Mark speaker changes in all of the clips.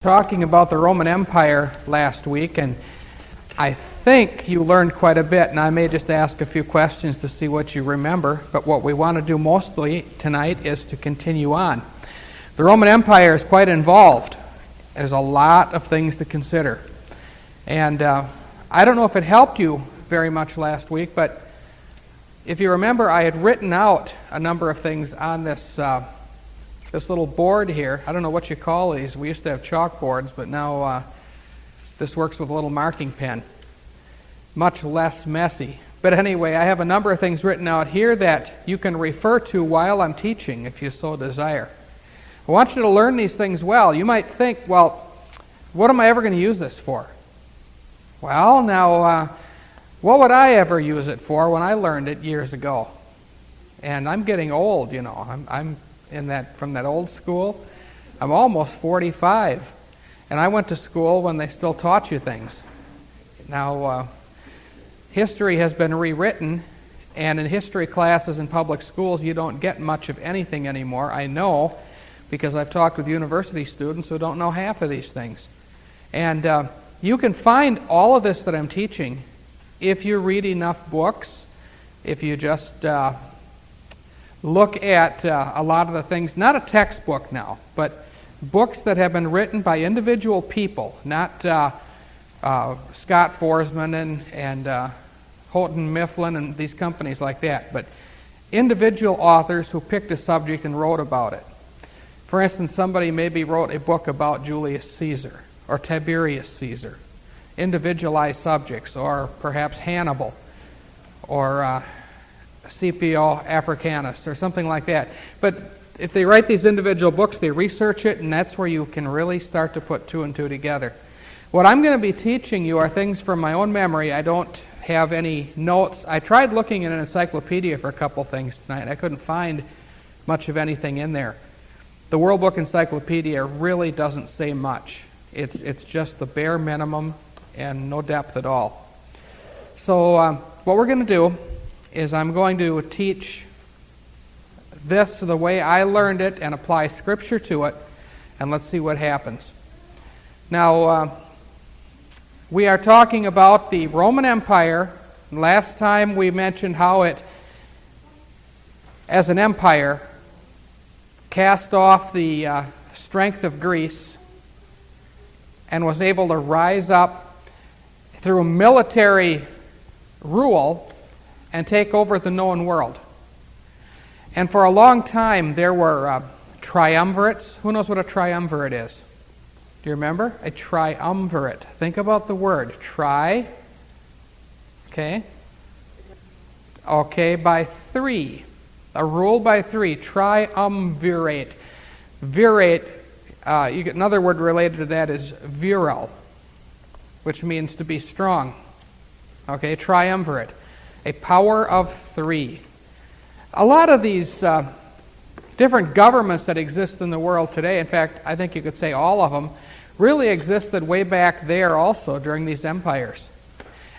Speaker 1: Talking about the Roman Empire last week, and I think you learned quite a bit, and I may just ask a few questions to see what you remember, but what we want to do mostly tonight is to continue on. The Roman Empire is quite involved. There's a lot of things to consider. And I don't know if it helped you very much last week, but if you remember, I had written out a number of things on this little board here. I don't know what you call these. We used to have chalkboards, but now this works with a little marking pen. Much less messy. But anyway, I have a number of things written out here that you can refer to while I'm teaching if you so desire. I want you to learn these things well. You might think, well, what am I ever going to use this for? Well, now, what would I ever use it for when I learned it years ago? And I'm getting old, you know. I'm from that old school. I'm almost 45, and I went to school when they still taught you things. Now, history has been rewritten, and in history classes in public schools, you don't get much of anything anymore. I know, because I've talked with university students who don't know half of these things. And you can find all of this that I'm teaching if you read enough books, if you just look at a lot of the things, not a textbook now, but books that have been written by individual people, not Scott Forsman and Houghton Mifflin and these companies like that, but individual authors who picked a subject and wrote about it. For instance, somebody maybe wrote a book about Julius Caesar or Tiberius Caesar, individualized subjects, or perhaps Hannibal, or Scipio Africanus, or something like that. But if they write these individual books, they research it, and that's where you can really start to put two and two together. What I'm going to be teaching you are things from my own memory. I don't have any notes. I tried looking in an encyclopedia for a couple things tonight. I couldn't find much of anything in there. The World Book Encyclopedia really doesn't say much. It's just the bare minimum and no depth at all. So what we're going to do is I'm going to teach this the way I learned it and apply Scripture to it, and let's see what happens. Now, we are talking about the Roman Empire. Last time we mentioned how it, as an empire, cast off the strength of Greece and was able to rise up through military rule and take over the known world. And for a long time there were triumvirates. Who knows what a triumvirate is? Do you remember? A triumvirate. Think about the word. Tri. Okay, by three. A rule by three. Triumvirate. Virate, you get another word related to that is virile, which means to be strong. Okay, triumvirate. A power of three. A lot of these different governments that exist in the world today, in fact, I think you could say all of them, really existed way back there also during these empires.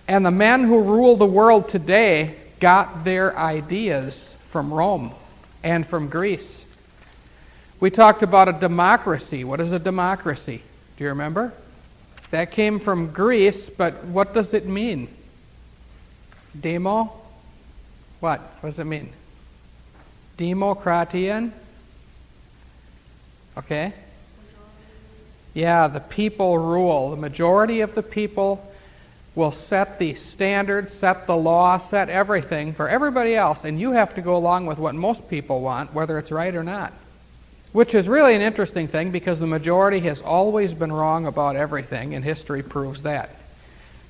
Speaker 1: And the men who rule the world today got their ideas from Rome and from Greece. We talked about a democracy. What is a democracy? Do you remember? That came from Greece, but what does it mean? Demo? What? What does it mean? Demokratian? Okay. Yeah, the people rule. The majority of the people will set the standards, set the law, set everything for everybody else, and you have to go along with what most people want, whether it's right or not. Which is really an interesting thing, because the majority has always been wrong about everything, and history proves that.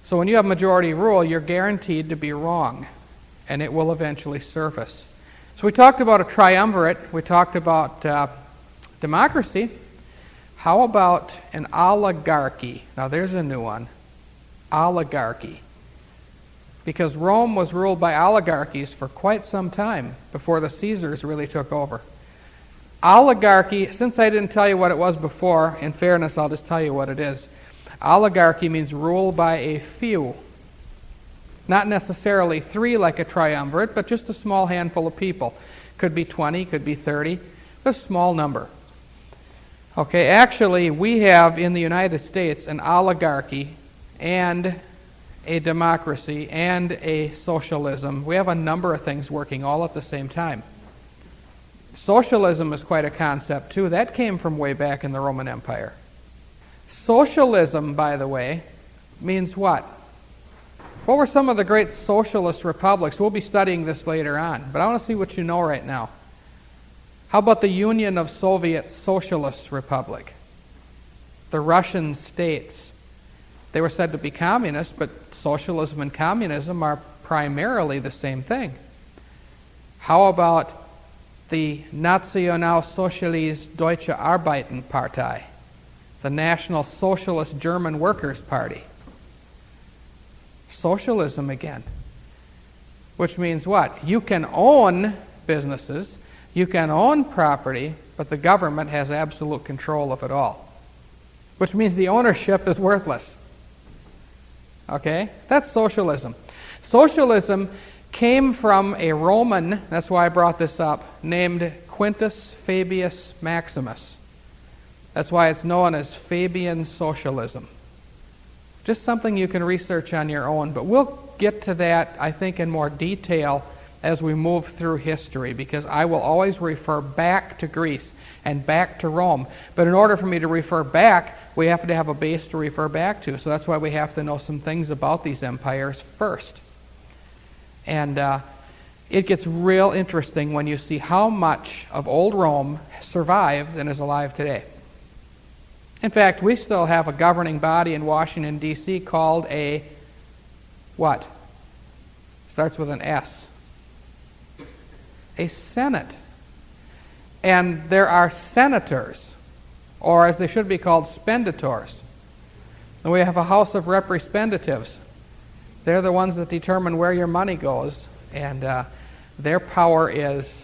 Speaker 1: So when you have majority rule, you're guaranteed to be wrong, and it will eventually surface. So we talked about a triumvirate. We talked about democracy. How about an oligarchy? Now there's a new one. Oligarchy. Because Rome was ruled by oligarchies for quite some time before the Caesars really took over. Oligarchy, since I didn't tell you what it was before, in fairness, I'll just tell you what it is. Oligarchy means rule by a few. Not necessarily three like a triumvirate, but just a small handful of people. Could be 20, could be 30, a small number. Okay, actually, we have in the United States an oligarchy and a democracy and a socialism. We have a number of things working all at the same time. Socialism is quite a concept, too. That came from way back in the Roman Empire. Socialism, by the way, means what? What were some of the great socialist republics? We'll be studying this later on, but I want to see what you know right now. How about the Union of Soviet Socialist Republic? The Russian states. They were said to be communist, but socialism and communism are primarily the same thing. How about the Nationalsozialistische Deutsche Arbeiterpartei, the National Socialist German Workers' Party? Socialism again. Which means what? You can own businesses, you can own property, but the government has absolute control of it all. Which means the ownership is worthless. Okay? That's socialism. Socialism came from a Roman, that's why I brought this up, named Quintus Fabius Maximus. That's why it's known as Fabian socialism. Just something you can research on your own, but we'll get to that, I think, in more detail as we move through history, because I will always refer back to Greece and back to Rome. But in order for me to refer back, we have to have a base to refer back to. So that's why we have to know some things about these empires first. And it gets real interesting when you see how much of old Rome survived and is alive today. In fact, we still have a governing body in Washington, D.C. called a what? Starts with an S. A Senate. And there are senators, or as they should be called, spenditors. And we have a House of Representatives. They're the ones that determine where your money goes, and their power is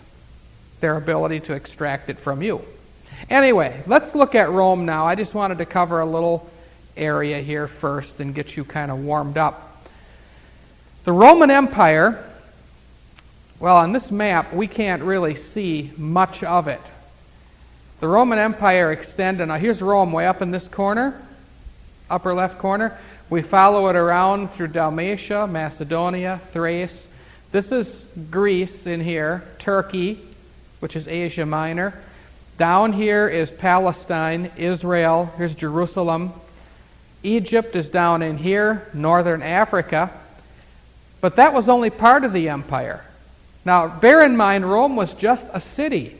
Speaker 1: their ability to extract it from you. Anyway, let's look at Rome now. I just wanted to cover a little area here first and get you kind of warmed up. The Roman Empire, well, on this map, we can't really see much of it. The Roman Empire extended, now here's Rome way up in this corner, upper left corner. We follow it around through Dalmatia, Macedonia, Thrace. This is Greece in here, Turkey, which is Asia Minor. Down here is Palestine, Israel, here's Jerusalem. Egypt is down in here, northern Africa. But that was only part of the empire. Now, bear in mind, Rome was just a city.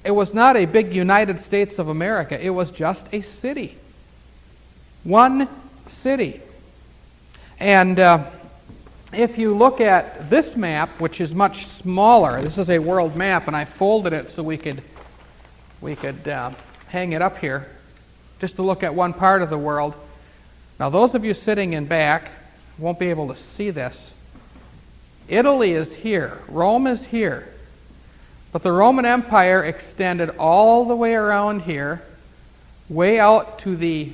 Speaker 1: It was not a big United States of America. It was just a city. One city. And if you look at this map, which is much smaller, this is a world map, and I folded it so we could hang it up here, just to look at one part of the world. Now, those of you sitting in back won't be able to see this. Italy is here. Rome is here. But the Roman Empire extended all the way around here, way out to the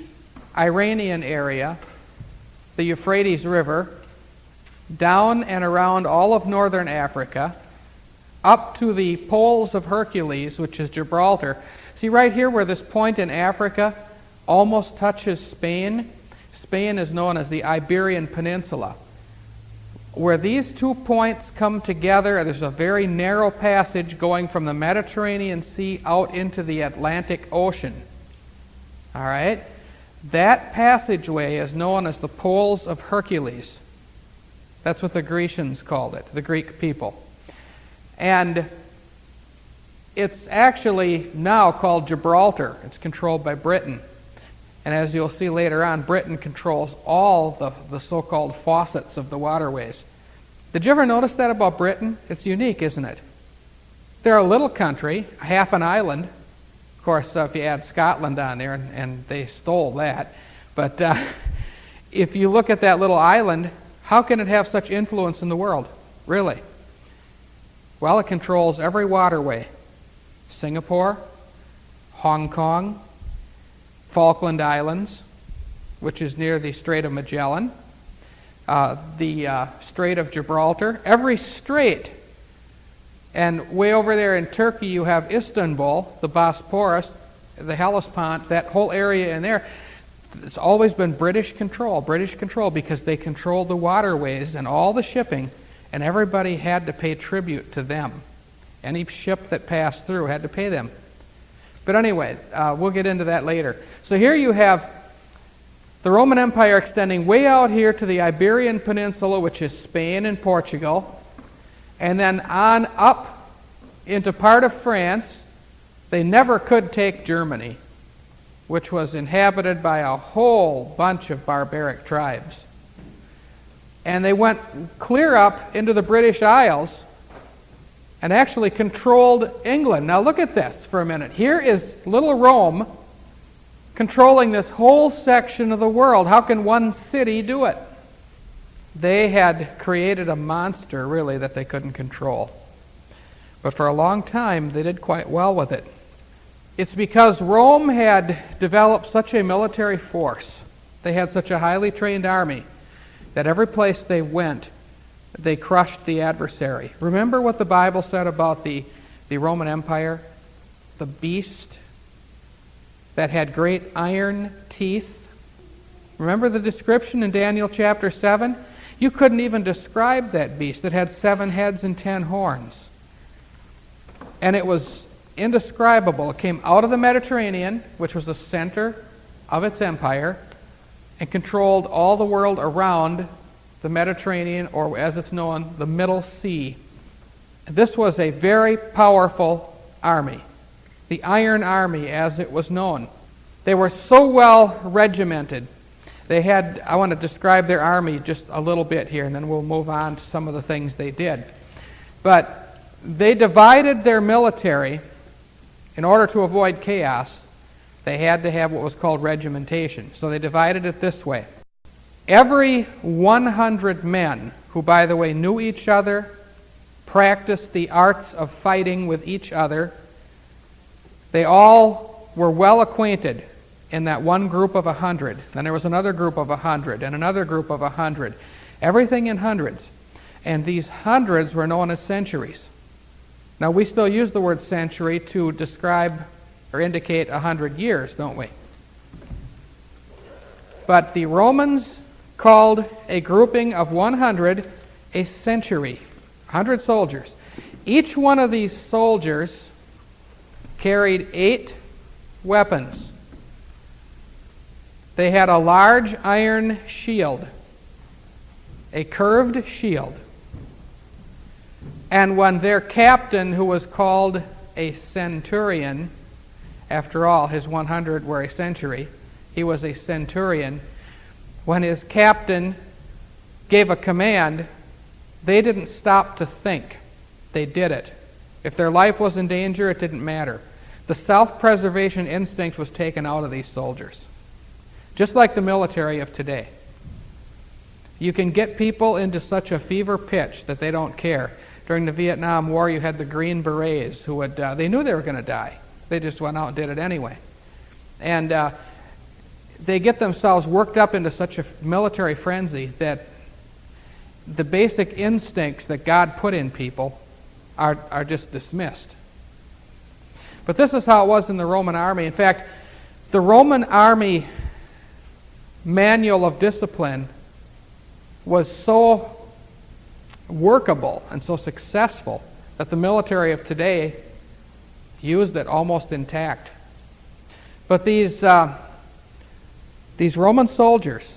Speaker 1: Iranian area, the Euphrates River, down and around all of northern Africa, up to the Poles of Hercules, which is Gibraltar. See right here where this point in Africa almost touches Spain? Spain is known as the Iberian Peninsula. Where these 2 points come together, there's a very narrow passage going from the Mediterranean Sea out into the Atlantic Ocean. All right? That passageway is known as the Poles of Hercules. That's what the Grecians called it, the Greek people. And it's actually now called Gibraltar. It's controlled by Britain. And as you'll see later on, Britain controls all the so-called faucets of the waterways. Did you ever notice that about Britain? It's unique, isn't it? They're a little country, half an island. Of course, if you add Scotland on there, and they stole that. But if you look at that little island, how can it have such influence in the world? Really? Well, it controls every waterway. Singapore, Hong Kong, Falkland Islands, which is near the Strait of Magellan, the Strait of Gibraltar, every strait. And way over there in Turkey you have Istanbul, the Bosporus. the Hellespont, that whole area in there, it's always been British control, because they controlled the waterways and all the shipping, and everybody had to pay tribute to them. Any ship that passed through had to pay them. But anyway, we'll get into that later. So here you have the Roman Empire extending way out here to the Iberian Peninsula, which is Spain and Portugal, and then on up into part of France. They never could take Germany, which was inhabited by a whole bunch of barbaric tribes. And they went clear up into the British Isles and actually controlled England. Now look at this for a minute. Here is little Rome controlling this whole section of the world. How can one city do it? They had created a monster, really, that they couldn't control. But for a long time, they did quite well with it. It's because Rome had developed such a military force, they had such a highly trained army, that every place they went, they crushed the adversary. Remember what the Bible said about the Roman Empire? The beast that had great iron teeth. Remember the description in Daniel chapter 7? You couldn't even describe that beast. It had 7 heads and 10 horns. And it was indescribable. It came out of the Mediterranean, which was the center of its empire, and controlled all the world around the Mediterranean, or as it's known, the Middle Sea. This was a very powerful army, the Iron Army as it was known. They were so well regimented. They had, I want to describe their army just a little bit here, and then we'll move on to some of the things they did. But they divided their military. In order to avoid chaos, they had to have what was called regimentation. So they divided it this way. Every 100 men, who, by the way, knew each other, practiced the arts of fighting with each other, they all were well acquainted in that one group of 100. Then there was another group of 100 and another group of 100. Everything in hundreds. And these hundreds were known as centuries. Now, we still use the word century to describe or indicate 100 years, don't we? But the Romans called a grouping of 100 a century, 100 soldiers. Each one of these soldiers carried 8 weapons. They had a large iron shield, a curved shield. And when their captain, who was called a centurion, after all, his 100 were a century, he was a centurion, when his captain gave a command, they didn't stop to think. They did it. If their life was in danger, it didn't matter. The self-preservation instinct was taken out of these soldiers, just like the military of today. You can get people into such a fever pitch that they don't care. During the Vietnam War, you had the Green Berets who would, they knew they were going to die. They just went out and did it anyway. And they get themselves worked up into such a military frenzy that the basic instincts that God put in people are just dismissed. But this is how it was in the Roman army. In fact, the Roman army manual of discipline was so workable and so successful that the military of today used it almost intact. But these Roman soldiers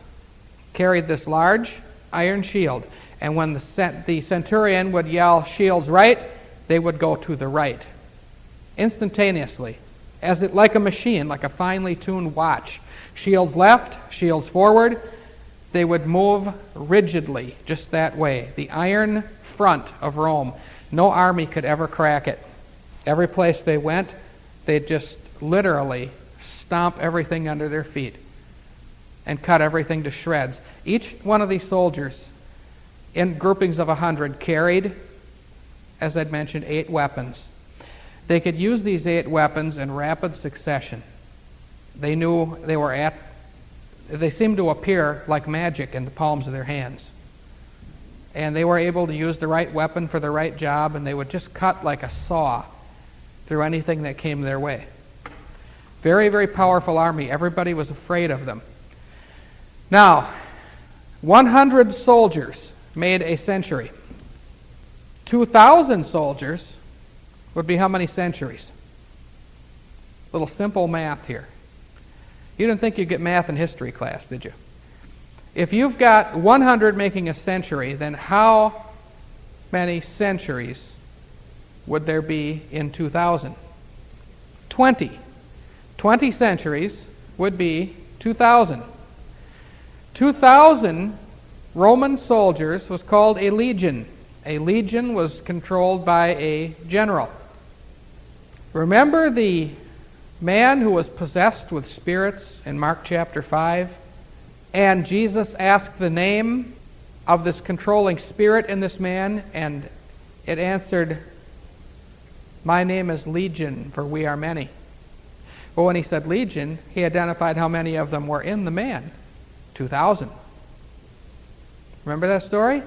Speaker 1: carried this large iron shield, and when the centurion would yell, "Shields right," they would go to the right instantaneously, like a machine, like a finely tuned watch. Shields left, shields forward. They would move rigidly just that way. The iron front of Rome, no army could ever crack it. Every place they went, they'd just literally stomp everything under their feet and cut everything to shreds. Each one of these soldiers, in groupings of 100, carried, as I'd mentioned, 8 weapons. They could use these 8 weapons in rapid succession. They knew they seemed to appear like magic in the palms of their hands. And they were able to use the right weapon for the right job, and they would just cut like a saw through anything that came their way. Very, very powerful army. Everybody was afraid of them. Now, 100 soldiers made a century. 2,000 soldiers would be how many centuries? Little simple math here. You didn't think you'd get math in history class, did you? If you've got 100 making a century, then how many centuries would there be in 2,000? 20. 20 centuries would be 2,000. 2,000 Roman soldiers was called a legion. A legion was controlled by a general. Remember the man who was possessed with spirits in Mark chapter 5? And Jesus asked the name of this controlling spirit in this man, and it answered, "My name is Legion, for we are many." But when he said legion, he identified how many of them were in the man. 2,000. Remember that story?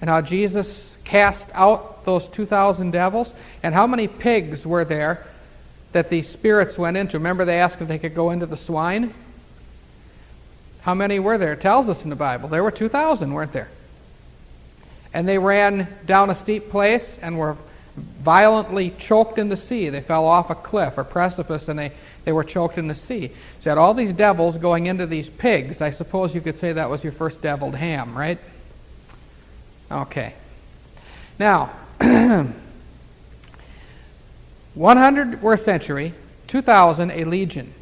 Speaker 1: And how Jesus cast out those 2,000 devils? And how many pigs were there that these spirits went into? Remember they asked if they could go into the swine? How many were there? It tells us in the Bible. There were 2,000, weren't there? And they ran down a steep place and were violently choked in the sea. They fell off a cliff or precipice and they were choked in the sea. So you had all these devils going into these pigs. I suppose you could say that was your first deviled ham, right? Okay. Now, 100 were a century, 2,000 a legion.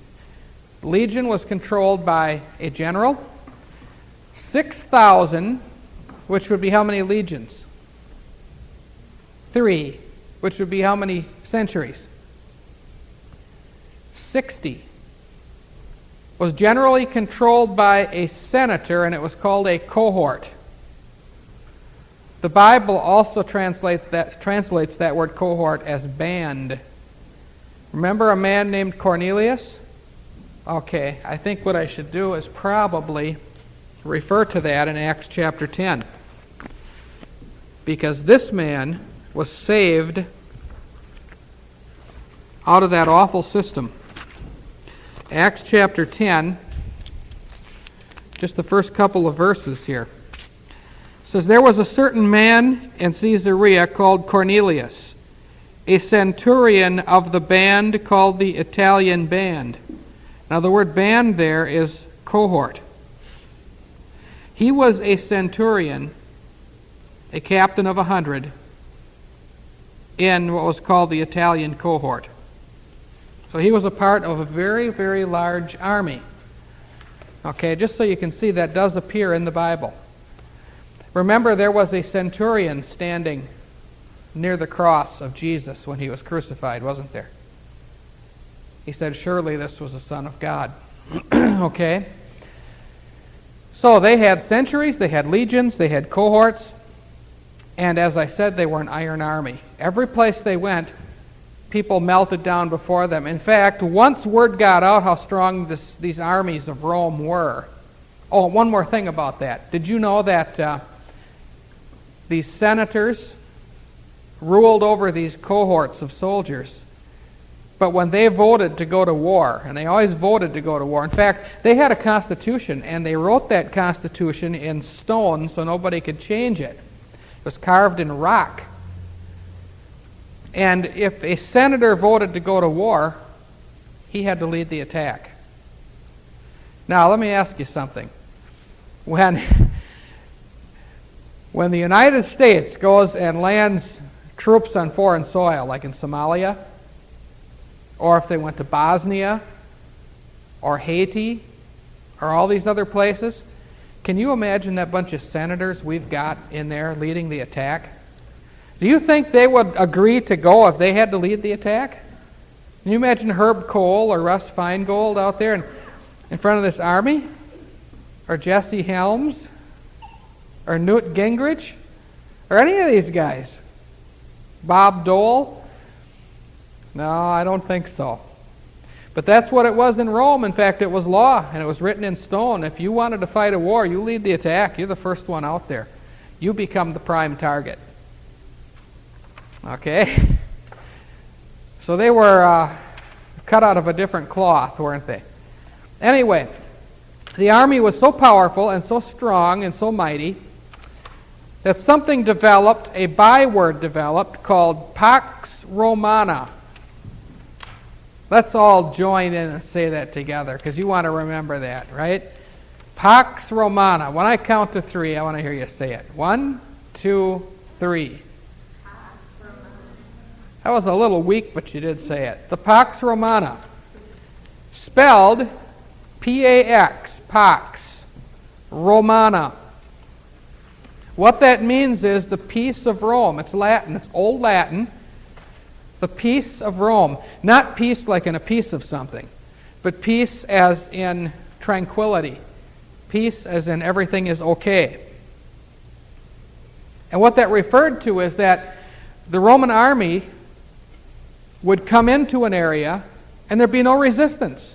Speaker 1: The legion was controlled by a general. 6,000, which would be how many legions? 3, which would be how many centuries? 60. Was generally controlled by a senator, and it was called a cohort. The Bible also translates that word cohort as band. Remember a man named Cornelius? Okay, I think what I should do is probably refer to that in Acts chapter 10. Because this man was saved out of that awful system. Acts chapter 10, just the first couple of verses here. It says, "There was a certain man in Caesarea called Cornelius, a centurion of the band called the Italian band." Now the word band there is cohort. He was a centurion, a captain of 100, in what was called the Italian cohort. So he was a part of a very, very large army. Okay, just so you can see, that does appear in the Bible. Remember, there was a centurion standing near the cross of Jesus when he was crucified, wasn't there? He said, "Surely this was the Son of God." Okay? So they had centuries, they had legions, they had cohorts, and as I said, they were an iron army. Every place they went, people melted down before them. In fact, once word got out how strong these armies of Rome were. Oh, one more thing about that. Did you know that these senators ruled over these cohorts of soldiers? But when they voted to go to war, and they always voted to go to war, in fact, they had a constitution, and they wrote that constitution in stone so nobody could change it. It was carved in rock. And if a senator voted to go to war, he had to lead the attack. Now, let me ask you something. When the United States goes and lands troops on foreign soil, like in Somalia, or if they went to Bosnia, or Haiti, or all these other places, can you imagine that bunch of senators we've got in there leading the attack? Do you think they would agree to go if they had to lead the attack? Can you imagine Herb Kohl or Russ Feingold out there in front of this army? Or Jesse Helms? Or Newt Gingrich? Or any of these guys? Bob Dole? No, I don't think so. But that's what it was in Rome. In fact, it was law, and it was written in stone. If you wanted to fight a war, you lead the attack. You're the first one out there. You become the prime target. Okay? So they were cut out of a different cloth, weren't they? Anyway, the army was so powerful and so strong and so mighty that something developed, a byword developed, called Pax Romana. Let's all join in and say that together, because you want to remember that, right? Pax Romana. When I count to 3, I want to hear you say it. 1, 2, 3. That was a little weak, but you did say it. The Pax Romana. Spelled P-A-X, Pax Romana. What that means is the peace of Rome. It's Latin. It's Old Latin. The peace of Rome. Not peace like in a piece of something, but peace as in tranquility. Peace as in everything is okay. And what that referred to is that the Roman army would come into an area and there'd be no resistance.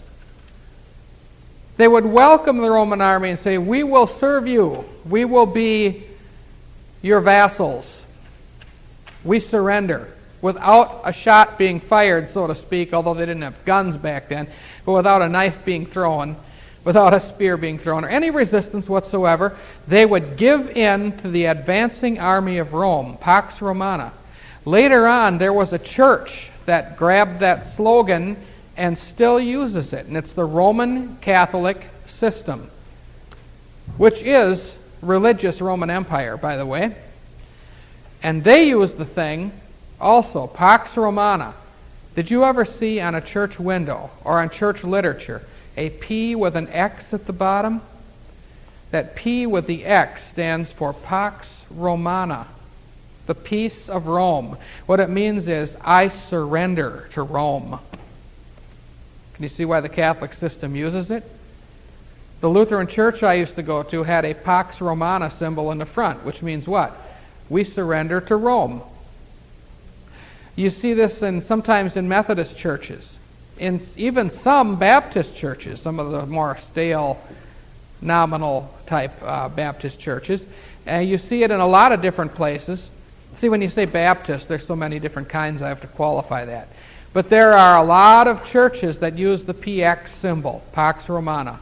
Speaker 1: They would welcome the Roman army and say, "We will serve you. We will be your vassals. We surrender," without a shot being fired, so to speak, although they didn't have guns back then, but without a knife being thrown, without a spear being thrown, or any resistance whatsoever. They would give in to the advancing army of Rome, Pax Romana. Later on, there was a church that grabbed that slogan and still uses it, and it's the Roman Catholic system, which is religious Roman Empire, by the way. And they use the thing also, Pax Romana. Did you ever see on a church window or on church literature a P with an X at the bottom? That P with the X stands for Pax Romana, the peace of Rome. What it means is, I surrender to Rome. Can you see why the Catholic system uses it? The Lutheran church I used to go to had a Pax Romana symbol in the front, which means what? We surrender to Rome. You see this sometimes in Methodist churches, in even some Baptist churches, some of the more stale, nominal type Baptist churches. And you see it in a lot of different places. See, when you say Baptist, there's so many different kinds, I have to qualify that. But there are a lot of churches that use the PX symbol, Pax Romana.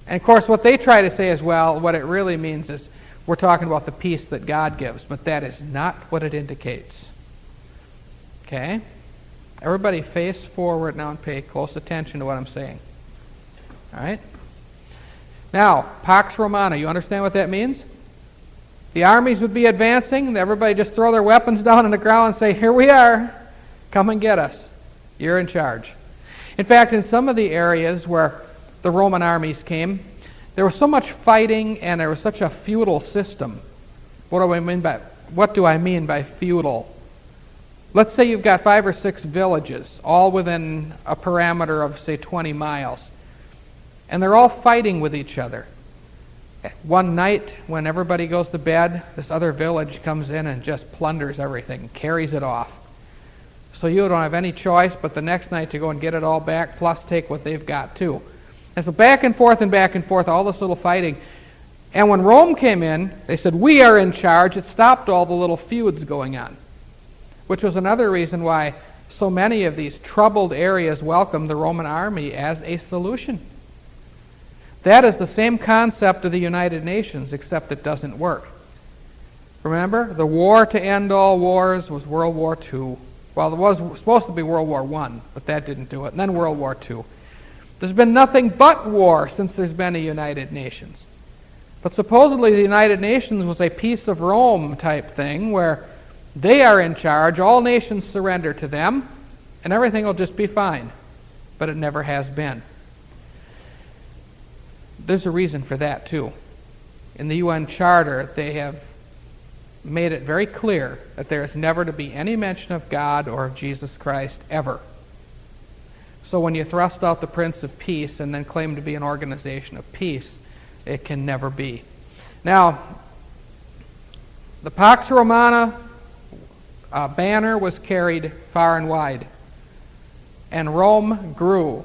Speaker 1: And of course, what they try to say as well, what it really means is we're talking about the peace that God gives, but that is not what it indicates. Okay? Everybody face forward now and pay close attention to what I'm saying. All right? Now, Pax Romana, you understand what that means? The armies would be advancing, everybody just throw their weapons down on the ground and say, "Here we are, come and get us. You're in charge." In fact, in some of the areas where the Roman armies came, there was so much fighting and there was such a feudal system. What do I mean by feudal? Let's say you've got 5 or 6 villages, all within a parameter of, say, 20 miles. And they're all fighting with each other. One night, when everybody goes to bed, this other village comes in and just plunders everything, carries it off. So you don't have any choice but the next night to go and get it all back, plus take what they've got too. And so back and forth, all this little fighting. And when Rome came in, they said, "We are in charge." It stopped all the little feuds going on, which was another reason why so many of these troubled areas welcomed the Roman army as a solution. That is the same concept of the United Nations, except it doesn't work. Remember, the war to end all wars was World War II. Well, it was supposed to be World War I, but that didn't do it. And then World War II. There's been nothing but war since there's been a United Nations. But supposedly the United Nations was a peace of Rome type thing where they are in charge, all nations surrender to them, and everything will just be fine. But it never has been. There's a reason for that too. In the UN Charter, they have made it very clear that there is never to be any mention of God or of Jesus Christ ever. So when you thrust out the Prince of Peace and then claim to be an organization of peace, it can never be. Now, the Pax Romana banner was carried far and wide, and Rome grew,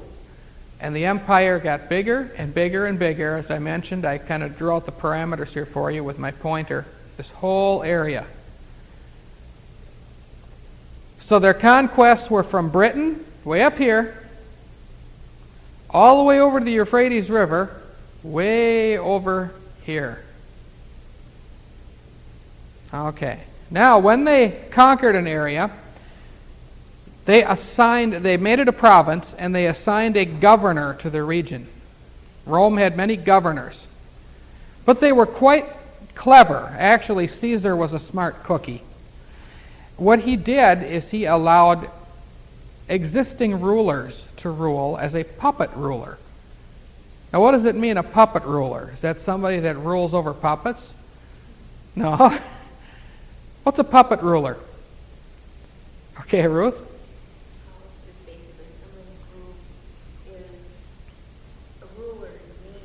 Speaker 1: and the empire got bigger and bigger and bigger. As I mentioned, I kind of drew out the parameters here for you with my pointer, this whole area. So their conquests were from Britain, way up here, all the way over to the Euphrates River, way over here. Okay. Now, when they conquered an area, they made it a province, and they assigned a governor to the region. Rome had many governors. But they were quite clever. Actually, Caesar was a smart cookie. What he did is he allowed existing rulers to rule as a puppet ruler. Now, what does it mean, a puppet ruler? Is that somebody that rules over puppets? No. What's a puppet ruler? Okay, Ruth?
Speaker 2: Just basically someone who is a ruler and means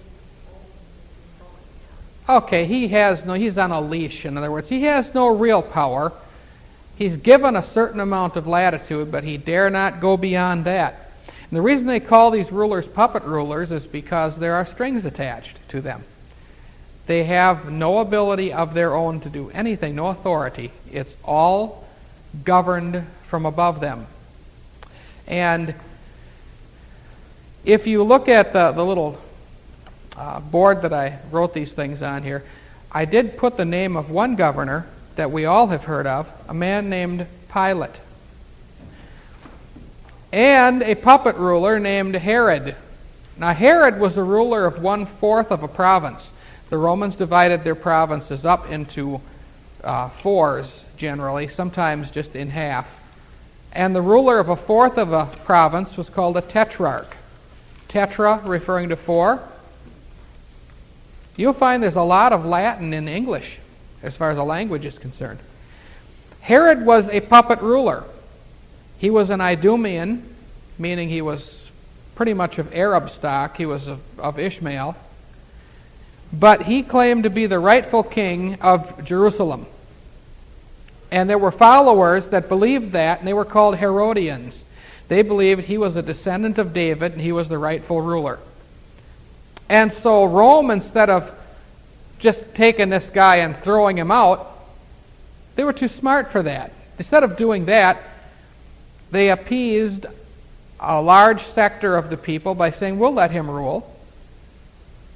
Speaker 2: controlling.
Speaker 1: Okay, he's on a leash, in other words. He has no real power. He's given a certain amount of latitude, but he dare not go beyond that. And the reason they call these rulers puppet rulers is because there are strings attached to them. They have no ability of their own to do anything, no authority. It's all governed from above them. And if you look at the little board that I wrote these things on here, I did put the name of one governor that we all have heard of, a man named Pilate, and a puppet ruler named Herod. Now, Herod was a ruler of 1/4 of a province. The Romans divided their provinces up into fours, generally, sometimes just in half. And the ruler of 1/4 of a province was called a tetrarch. Tetra referring to 4. You'll find there's a lot of Latin in English as far as a language is concerned. Herod was a puppet ruler. He was an Idumean, meaning he was pretty much of Arab stock. He was of Ishmael. But he claimed to be the rightful king of Jerusalem. And there were followers that believed that, and they were called Herodians. They believed he was a descendant of David, and he was the rightful ruler. And so Rome, instead of just taking this guy and throwing him out, they were too smart for that. Instead of doing that, they appeased a large sector of the people by saying, we'll let him rule,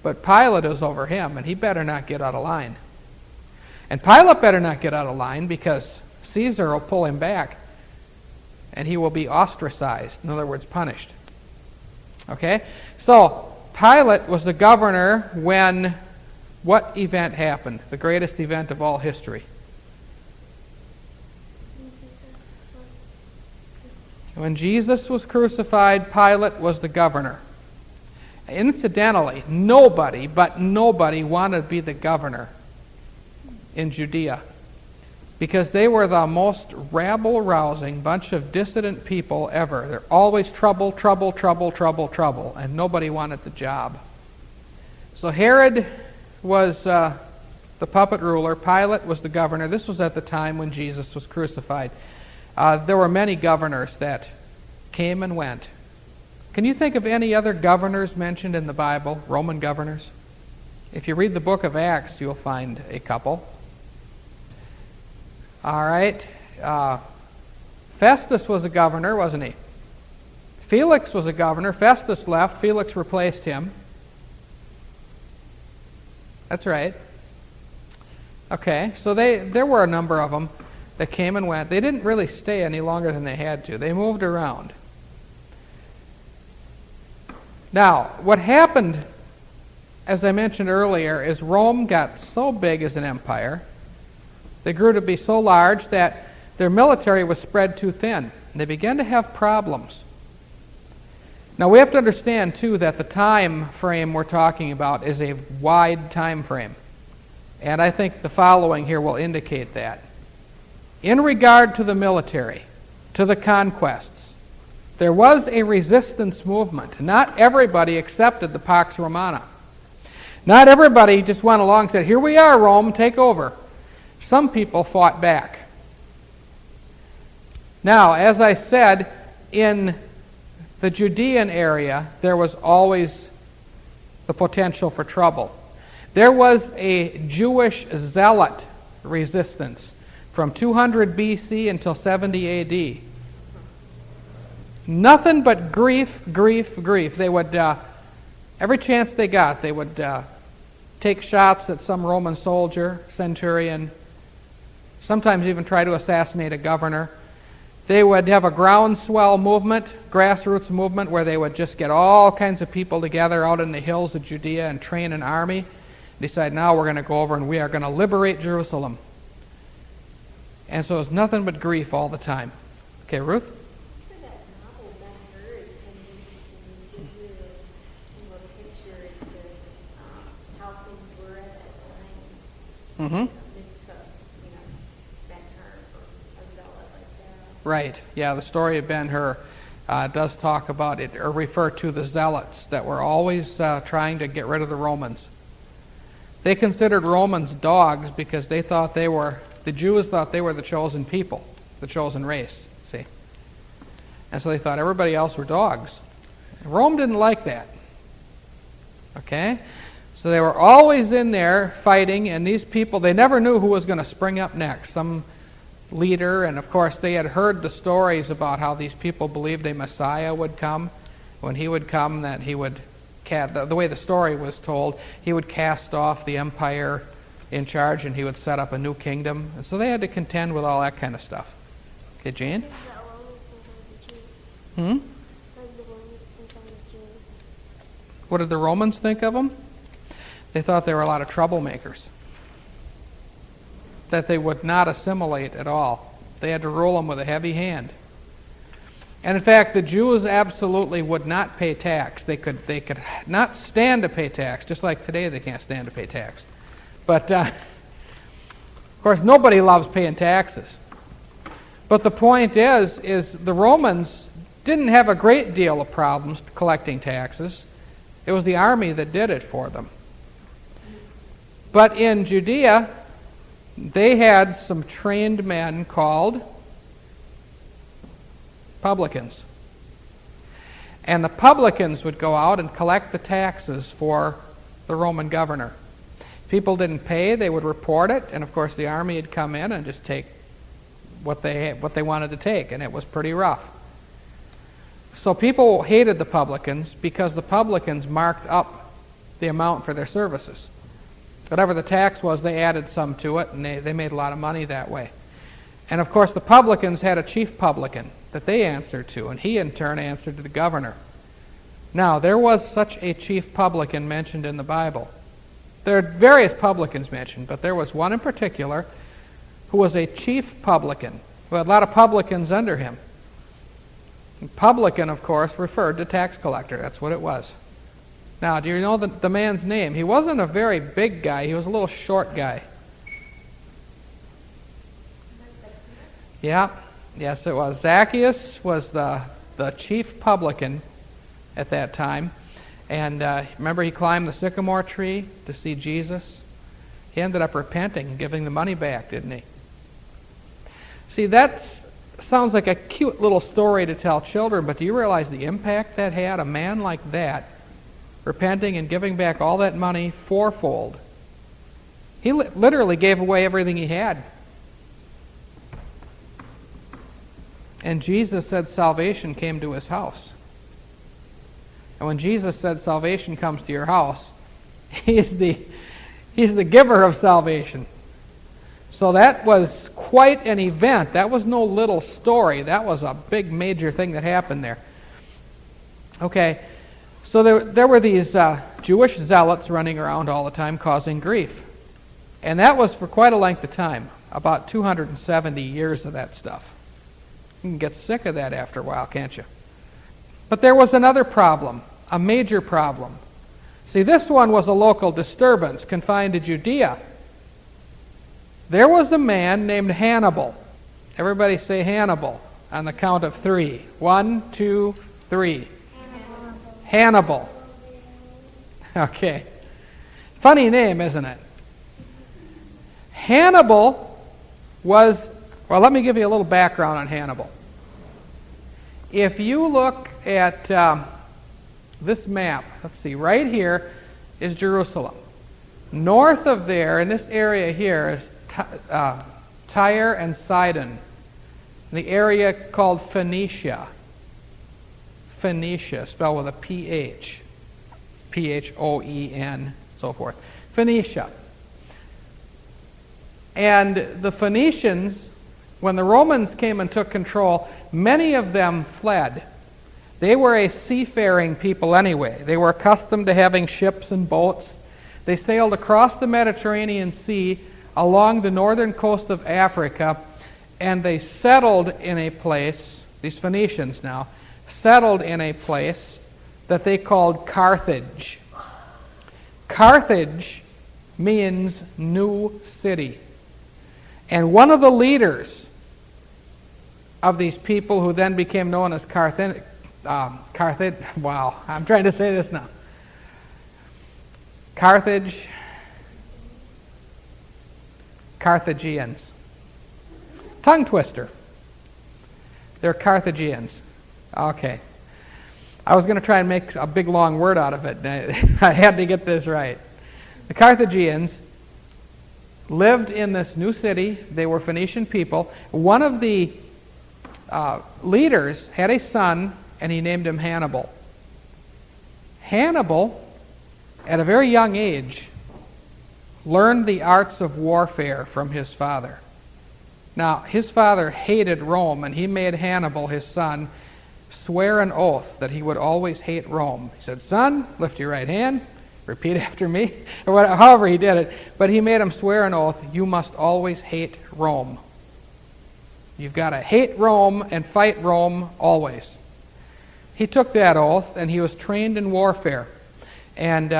Speaker 1: but Pilate is over him, and he better not get out of line. And Pilate better not get out of line, because Caesar will pull him back, and he will be ostracized, in other words, punished. Okay? So, Pilate was the governor when what event happened? The greatest event of all history. When Jesus was crucified, Pilate was the governor. Incidentally, nobody wanted to be the governor in Judea, because they were the most rabble-rousing bunch of dissident people ever. They're always trouble, and nobody wanted the job. So Herod was the puppet ruler. Pilate was the governor. This was at the time when Jesus was crucified. There were many governors that came and went. Can you think of any other governors mentioned in the Bible, Roman governors? If you read the book of Acts, you'll find a couple. All right. Festus was a governor, wasn't he? Felix was a governor. Festus left. Felix replaced him. That's right. Okay, so there were a number of them that came and went. They didn't really stay any longer than they had to. They moved around. Now, what happened, as I mentioned earlier, is Rome got so big as an empire. They grew to be so large that their military was spread too thin. And they began to have problems. Now, we have to understand, too, that the time frame we're talking about is a wide time frame. And I think the following here will indicate that. In regard to the military, to the conquests, there was a resistance movement. Not everybody accepted the Pax Romana. Not everybody just went along and said, here we are, Rome, take over. Some people fought back. Now, as I said, in the Judean area, there was always the potential for trouble. There was a Jewish zealot resistance from 200 BC until 70 AD. Nothing but grief, grief, grief. They would, every chance they got, they would take shots at some Roman soldier, centurion, sometimes even try to assassinate a governor. They would have a groundswell movement, grassroots movement, where they would just get all kinds of people together out in the hills of Judea and train an army. Decide, now we're going to go over and we are going to liberate Jerusalem. And so it's nothing but grief all the time. Okay, Ruth?
Speaker 2: For that novel, Ben-Hur is kind of interesting. It gives you a picture as to how things were at that time.
Speaker 1: Mm-hmm.
Speaker 2: Mistook, Ben-Hur for a zealot like that.
Speaker 1: Right. Yeah, the story of Ben-Hur does talk about it, or refer to the zealots that were always trying to get rid of the Romans. They considered Romans dogs because they thought the Jews thought they were the chosen people, the chosen race, see. And so they thought everybody else were dogs. Rome didn't like that. Okay? So they were always in there fighting, and these people, they never knew who was going to spring up next. Some leader, and of course they had heard the stories about how these people believed a Messiah would come. When he would come, that he would, the way the story was told, he would cast off the empire in charge and he would set up a new kingdom. And so they had to contend with all that kind of stuff. Okay, Jane? What did the Romans think of them? They thought they were a lot of troublemakers, that they would not assimilate at all. They had to rule them with a heavy hand. And in fact, the Jews absolutely would not pay tax. They could not stand to pay tax, just like today they can't stand to pay tax. But, of course, nobody loves paying taxes. But the point is the Romans didn't have a great deal of problems collecting taxes. It was the army that did it for them. But in Judea, they had some trained men called publicans. And the publicans would go out and collect the taxes for the Roman governor. People didn't pay, they would report it, and of course the army would come in and just take what they wanted to take, and it was pretty rough. So people hated the publicans because the publicans marked up the amount for their services. Whatever the tax was, they added some to it, and they made a lot of money that way. And of course the publicans had a chief publican that they answered to, and he in turn answered to the governor. Now, there was such a chief publican mentioned in the Bible. There are various publicans mentioned, but there was one in particular who was a chief publican, who had a lot of publicans under him. And publican, of course, referred to tax collector. That's what it was. Now, do you know the man's name? He wasn't a very big guy. He was a little short guy. Yeah. Yes, it was. Zacchaeus was the chief publican at that time. And remember, he climbed the sycamore tree to see Jesus? He ended up repenting and giving the money back, didn't he? See, that sounds like a cute little story to tell children, but do you realize the impact that had? A man like that, repenting and giving back all that money fourfold. He literally gave away everything he had. And Jesus said salvation came to his house. And when Jesus said salvation comes to your house, he's the giver of salvation. So that was quite an event. That was no little story. That was a big major thing that happened there. Okay, so there were these Jewish zealots running around all the time causing grief. And that was for quite a length of time, about 270 years of that stuff. You can get sick of that after a while, can't you? But there was another problem, a major problem. See, this one was a local disturbance confined to Judea. There was a man named Hannibal. Everybody say Hannibal on the count of 3. 1, 2, 3. Hannibal. Okay. Funny name, isn't it? Hannibal was, well, let me give you a little background on Hannibal. If you look at this map, let's see, right here is Jerusalem. North of there, in this area here, is Tyre and Sidon, the area called Phoenicia. Phoenicia, spelled with a P-H. P-H-O-E-N, so forth. Phoenicia. And the Phoenicians, when the Romans came and took control, many of them fled. They were a seafaring people anyway. They were accustomed to having ships and boats. They sailed across the Mediterranean Sea along the northern coast of Africa, and they settled in a place, these Phoenicians now, settled in a place that they called Carthage. Carthage means new city. And one of the leaders of these people who then became known as Carthage, wow, I'm trying to say this now. Carthaginians. Tongue twister. They're Carthaginians. Okay. I was going to try and make a big long word out of it. I had to get this right. The Carthaginians lived in this new city. They were Phoenician people. One of the leaders had a son, and he named him Hannibal. Hannibal, at a very young age, learned the arts of warfare from his father. Now, his father hated Rome, and he made Hannibal, his son, swear an oath that he would always hate Rome. He said, "Son, lift your right hand, repeat after me," or whatever, however he did it. But he made him swear an oath, "You must always hate Rome. You've got to hate Rome and fight Rome always." He took that oath, and he was trained in warfare. And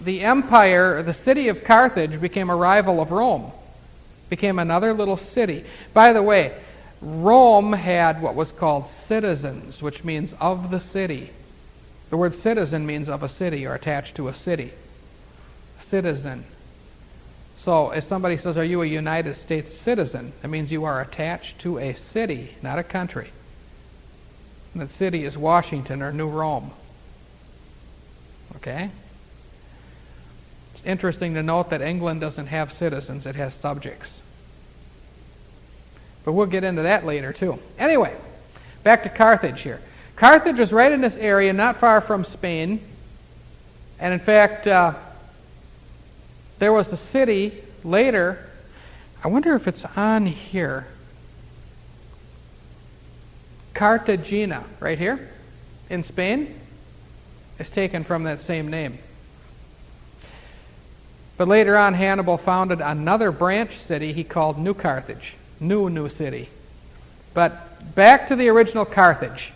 Speaker 1: the empire, the city of Carthage, became a rival of Rome, became another little city. By the way, Rome had what was called citizens, which means of the city. The word citizen means of a city or attached to a city. Citizen. So if somebody says, "Are you a United States citizen?" that means you are attached to a city, not a country. And that city is Washington or New Rome. Okay? It's interesting to note that England doesn't have citizens, it has subjects. But we'll get into that later too. Anyway, back to Carthage here. Carthage was right in this area, not far from Spain. And in fact, there was a city later. I wonder if it's on here. Cartagena, right here in Spain, is taken from that same name. But later on, Hannibal founded another branch city he called New Carthage. New city. But back to the original Carthage.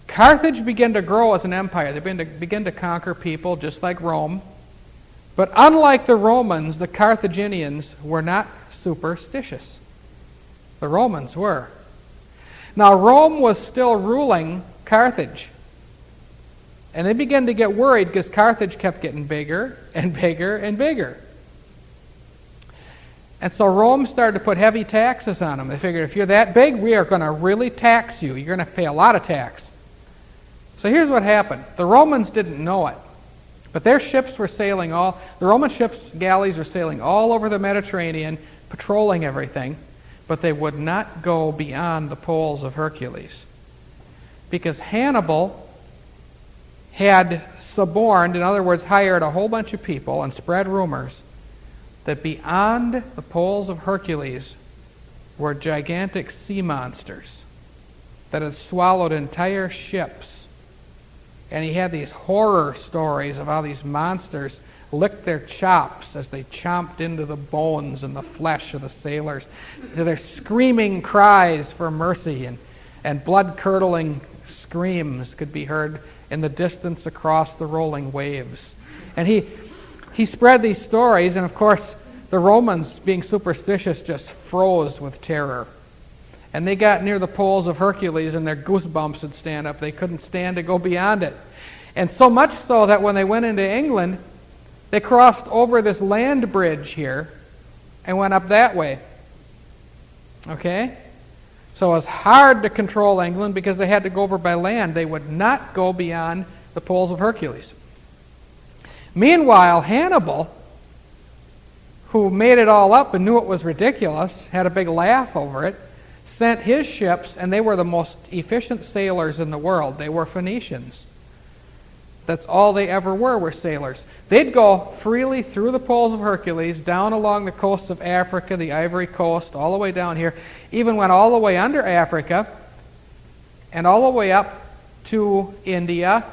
Speaker 1: Carthage began to grow as an empire. They began to conquer people just like Rome. But unlike the Romans, the Carthaginians were not superstitious. The Romans were. Now, Rome was still ruling Carthage. And they began to get worried because Carthage kept getting bigger and bigger and bigger. And so Rome started to put heavy taxes on them. They figured, if you're that big, we are going to really tax you. You're going to pay a lot of tax. So here's what happened. The Romans didn't know it. But their ships were sailing the Roman ships, galleys were sailing all over the Mediterranean, patrolling everything. But they would not go beyond the poles of Hercules. Because Hannibal had suborned, in other words, hired a whole bunch of people and spread rumors that beyond the poles of Hercules were gigantic sea monsters that had swallowed entire ships. And he had these horror stories of how these monsters licked their chops as they chomped into the bones and the flesh of the sailors. Their screaming cries for mercy and blood-curdling screams could be heard in the distance across the rolling waves. And he spread these stories, and of course, the Romans, being superstitious, just froze with terror. And they got near the poles of Hercules, and their goosebumps would stand up. They couldn't stand to go beyond it. And so much so that when they went into England, they crossed over this land bridge here and went up that way. Okay? So it was hard to control England because they had to go over by land. They would not go beyond the poles of Hercules. Meanwhile, Hannibal, who made it all up and knew it was ridiculous, had a big laugh over it, sent his ships, and they were the most efficient sailors in the world. They were Phoenicians. That's all they ever were sailors. They'd go freely through the poles of Hercules, down along the coast of Africa, the Ivory Coast, all the way down here, even went all the way under Africa, and all the way up to India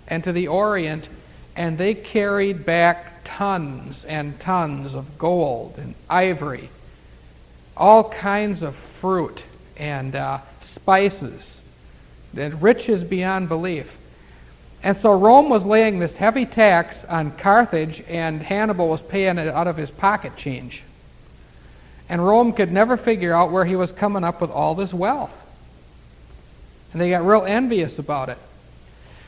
Speaker 1: and to the Orient, and they carried back tons and tons of gold and ivory, all kinds of fruit and spices, and riches beyond belief. And so Rome was laying this heavy tax on Carthage, and Hannibal was paying it out of his pocket change. And Rome could never figure out where he was coming up with all this wealth. And they got real envious about it.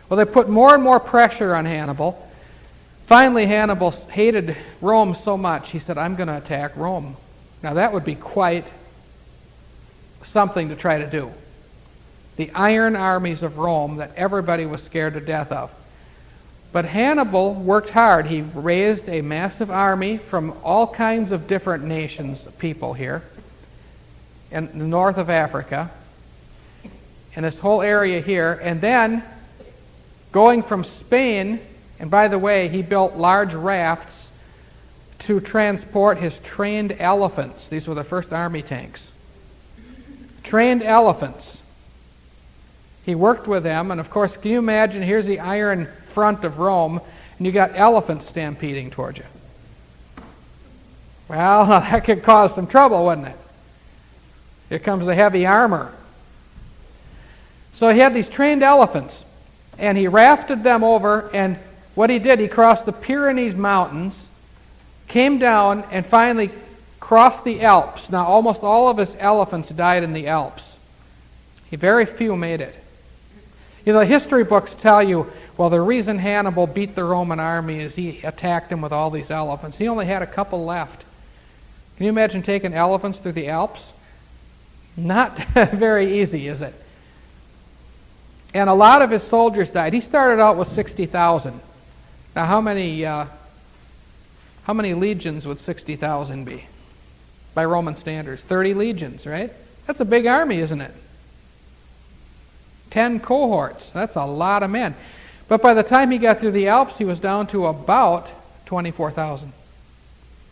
Speaker 1: Well, they put more and more pressure on Hannibal. Finally, Hannibal hated Rome so much, he said, I'm going to attack Rome. Now, that would be quite something to try to do. The iron armies of Rome that everybody was scared to death of. But Hannibal worked hard. He raised a massive army from all kinds of different nations, people here, in the north of Africa, and this whole area here. And then, going from Spain, and by the way, he built large rafts to transport his trained elephants. These were the first army tanks. Trained elephants. He worked with them, and of course, can you imagine, here's the iron front of Rome, and you got elephants stampeding toward you. Well, that could cause some trouble, wouldn't it? Here comes the heavy armor. So he had these trained elephants, and he rafted them over, and what he did, he crossed the Pyrenees Mountains, came down, and finally crossed the Alps. Now, almost all of his elephants died in the Alps. Very few made it. You know, the history books tell you, well, the reason Hannibal beat the Roman army is he attacked them with all these elephants. He only had a couple left. Can you imagine taking elephants through the Alps? Not very easy, is it? And a lot of his soldiers died. He started out with 60,000. Now, how many legions would 60,000 be? By Roman standards, 30 legions, right? That's a big army, isn't it? 10 cohorts. That's a lot of men. But by the time he got through the Alps, he was down to about 24,000.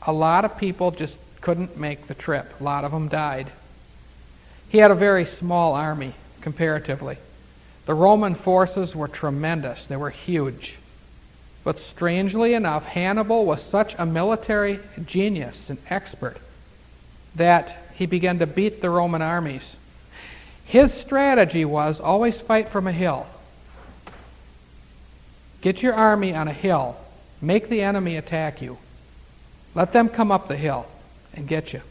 Speaker 1: A lot of people just couldn't make the trip. A lot of them died. He had a very small army, comparatively. The Roman forces were tremendous. They were huge. But strangely enough, Hannibal was such a military genius and expert that he began to beat the Roman armies. His strategy was always fight from a hill. Get your army on a hill. Make the enemy attack you. Let them come up the hill and get you.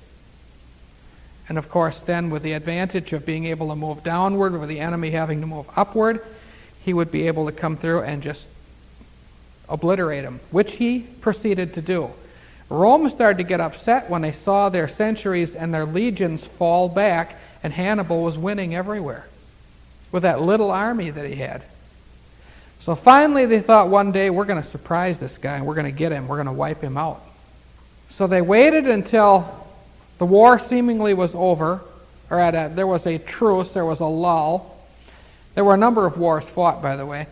Speaker 1: And of course, then with the advantage of being able to move downward, with the enemy having to move upward, he would be able to come through and just obliterate them, which he proceeded to do. Rome started to get upset when they saw their centuries and their legions fall back, and Hannibal was winning everywhere with that little army that he had. So finally they thought one day, we're going to surprise this guy, and we're going to get him, we're going to wipe him out. So they waited until the war seemingly was over, or there was a truce, there was a lull. There were a number of wars fought, by the way.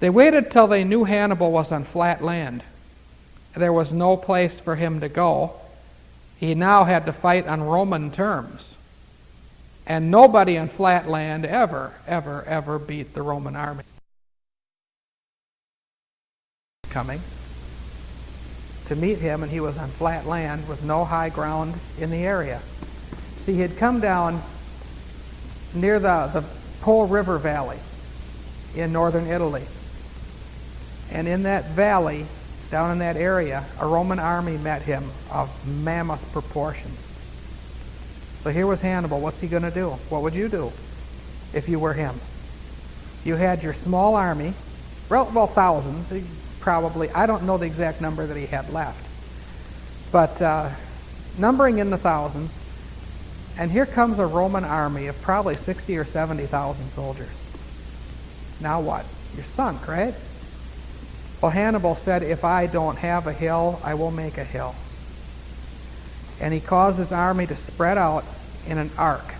Speaker 1: They waited till they knew Hannibal was on flat land. There was no place for him to go. He now had to fight on Roman terms. And nobody on flat land ever beat the Roman army. Coming to meet him, and he was on flat land with no high ground in the area. See, he had come down near the Po River Valley in northern Italy. And in that valley, down in that area, a Roman army met him of mammoth proportions. So here was Hannibal. What's he going to do? What would you do if you were him? You had your small army, well, thousands, probably. I don't know the exact number that he had left, but numbering in the thousands. And here comes a Roman army of probably 60 or 70,000 soldiers. Now what? You're sunk, right? Well, Hannibal said, if I don't have a hill, I will make a hill. And he caused his army to spread out in an arc.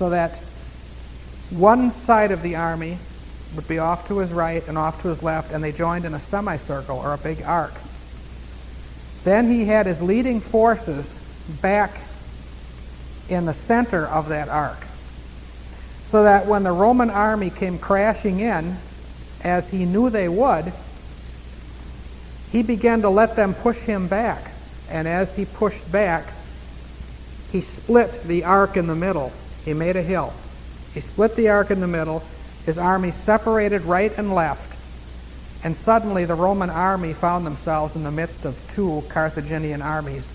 Speaker 1: so that one side of the army would be off to his right and off to his left, and they joined in a semicircle or a big arc. Then he had his leading forces back in the center of that arc, so that when the Roman army came crashing in, as he knew they would, he began to let them push him back. And as he pushed back, he split the arc in the middle. He made a hill. He split the arc in the middle. His army separated right and left. And suddenly the Roman army found themselves in the midst of two Carthaginian armies,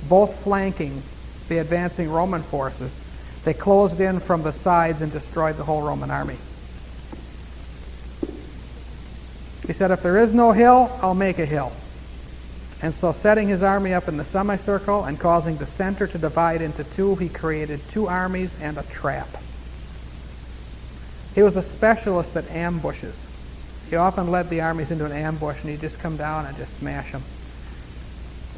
Speaker 1: both flanking the advancing Roman forces. They closed in from the sides and destroyed the whole Roman army. He said, if there is no hill, I'll make a hill. And so setting his army up in the semicircle and causing the center to divide into two, he created two armies and a trap. He was a specialist at ambushes. He often led the armies into an ambush, and he'd just come down and just smash them.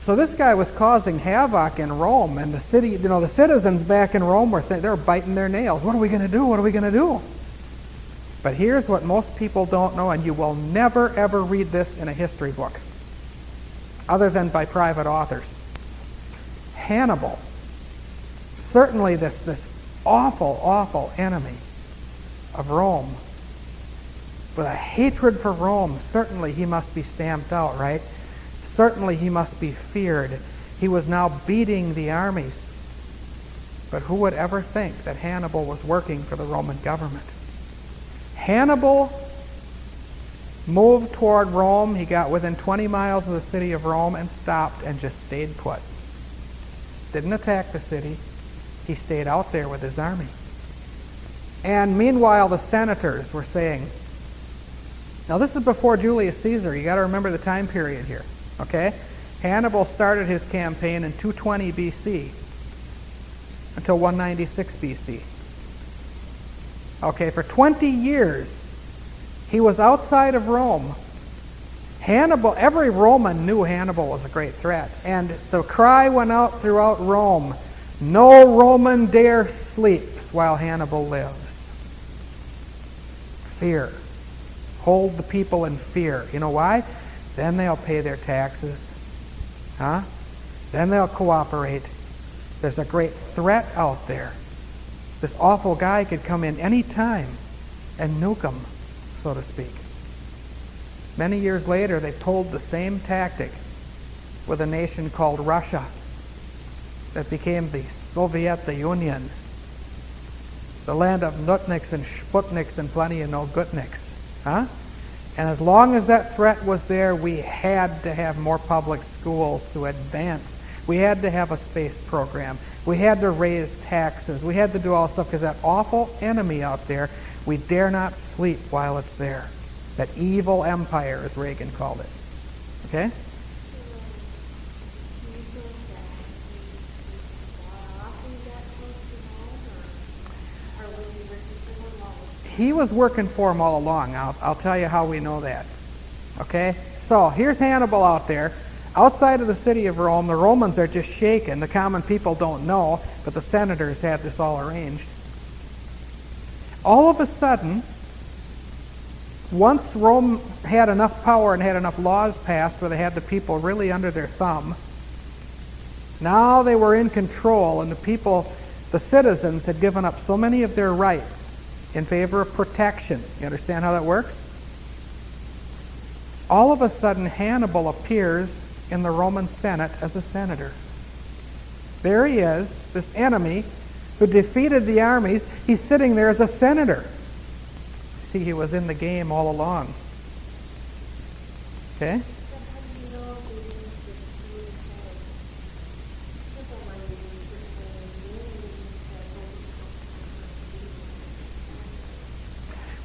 Speaker 1: So this guy was causing havoc in Rome, and the city, the citizens back in Rome they were biting their nails. What are we going to do? What are we going to do? But here's what most people don't know, and you will never, ever read this in a history book, other than by private authors. Hannibal, certainly this awful, awful enemy of Rome, with a hatred for Rome, certainly he must be stamped out, right? Certainly he must be feared. He was now beating the armies. But who would ever think that Hannibal was working for the Roman government? Hannibal moved toward Rome. He got within 20 miles of the city of Rome and stopped and just stayed put. Didn't attack the city. He stayed out there with his army. And meanwhile, the senators were saying, now this is before Julius Caesar. You got to remember the time period here, okay? Hannibal started his campaign in 220 BC until 196 BC. Okay, for 20 years, he was outside of Rome. Hannibal, every Roman knew Hannibal was a great threat. And the cry went out throughout Rome, no Roman dare sleeps while Hannibal lives. Fear. Hold the people in fear. You know why? Then they'll pay their taxes. Huh? Then they'll cooperate. There's a great threat out there. This awful guy could come in any time and nuke them, so to speak. Many years later, they pulled the same tactic with a nation called Russia that became the Soviet Union, the land of Nutniks and Sputniks and plenty of no-goodniks. Huh? And as long as that threat was there, we had to have more public schools to advance. We had to have a space program. We had to raise taxes. We had to do all this stuff because that awful enemy out there, we dare not sleep while it's there. That evil empire, as Reagan called it. Okay? He was working for him all along. I'll tell you how we know that. Okay? So here's Hannibal out there. Outside of the city of Rome, the Romans are just shaken. The common people don't know, but the senators had this all arranged. All of a sudden, once Rome had enough power and had enough laws passed where they had the people really under their thumb, now they were in control, and the people, the citizens, had given up so many of their rights in favor of protection. You understand how that works? All of a sudden, Hannibal appears in the Roman Senate as a senator. There he is, this enemy who defeated the armies. He's sitting there as a senator. See, he was in the game all along. Okay?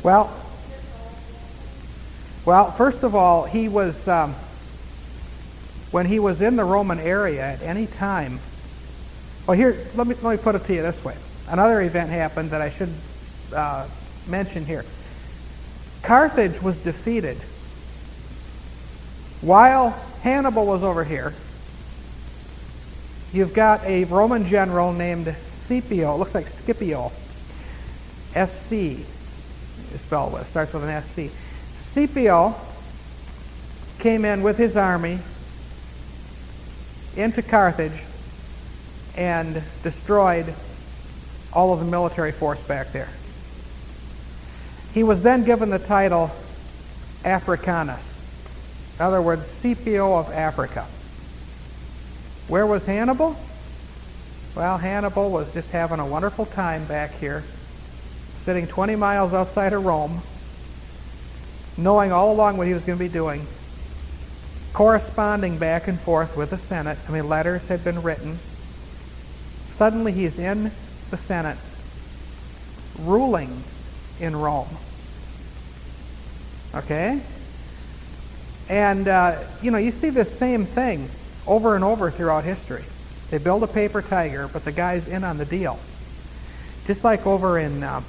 Speaker 1: Well, first of all, he was, when he was in the Roman area at any time, well, here, let me put it to you this way. Another event happened that I should mention here. Carthage was defeated. While Hannibal was over here, you've got a Roman general named Scipio, it looks like Scipio. S-C is spelled with, starts with an S-C. Scipio came in with his army into Carthage and destroyed all of the military force back there. He was then given the title Africanus. In other words, Scipio of Africa. Where was Hannibal? Well, Hannibal was just having a wonderful time back here, sitting 20 miles outside of Rome, knowing all along what he was going to be doing, corresponding back and forth with the Senate. I mean, letters had been written. Suddenly he's in the Senate, ruling in Rome. Okay? And, you see this same thing over and over throughout history. They build a paper tiger, but the guy's in on the deal. Just like over in, if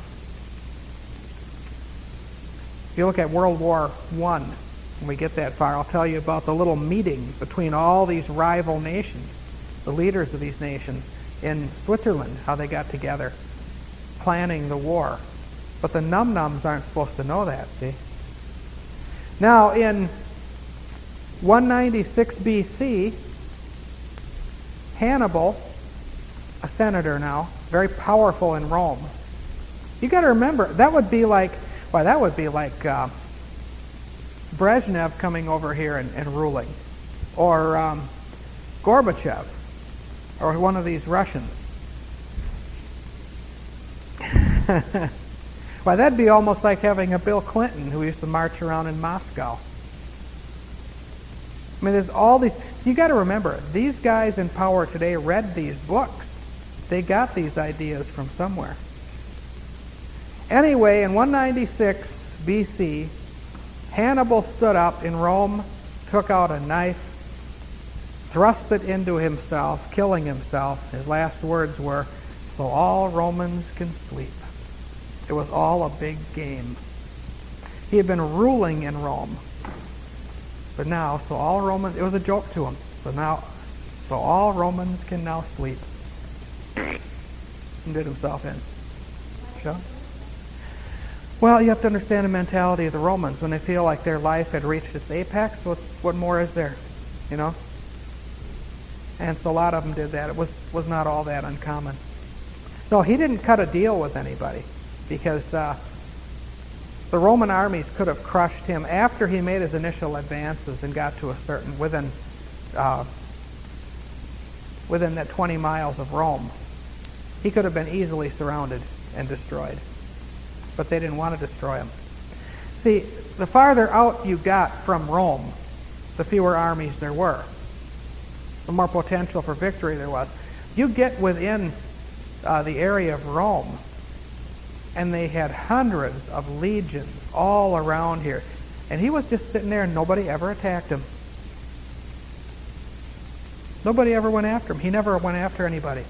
Speaker 1: you look at World War I, when we get that far, I'll tell you about the little meeting between all these rival nations, the leaders of these nations in Switzerland, how they got together, planning the war. But the num-nums aren't supposed to know that, see? Now, in 196 BC, Hannibal, a senator now, very powerful in Rome. You got to remember, that would be like Brezhnev coming over here and ruling, or Gorbachev, or one of these Russians. Why, that'd be almost like having a Bill Clinton who used to march around in Moscow. I mean, there's all these. So you got to remember, these guys in power today read these books. They got these ideas from somewhere. Anyway, in 196 BC, Hannibal stood up in Rome, took out a knife, thrust it into himself, killing himself. His last words were, "So all Romans can sleep." It was all a big game. He had been ruling in Rome. But now, it was a joke to him. So all Romans can now sleep. And did himself in. Sure. Well, you have to understand the mentality of the Romans. When they feel like their life had reached its apex, what more is there? You know? And so a lot of them did that. It was not all that uncommon. No, he didn't cut a deal with anybody, because the Roman armies could have crushed him after he made his initial advances and got to a certain, within that 20 miles of Rome. He could have been easily surrounded and destroyed. But they didn't want to destroy him. See, the farther out you got from Rome, the fewer armies there were. The more potential for victory there was. You get within the area of Rome, and they had hundreds of legions all around here. And he was just sitting there and nobody ever attacked him. Nobody ever went after him. He never went after anybody.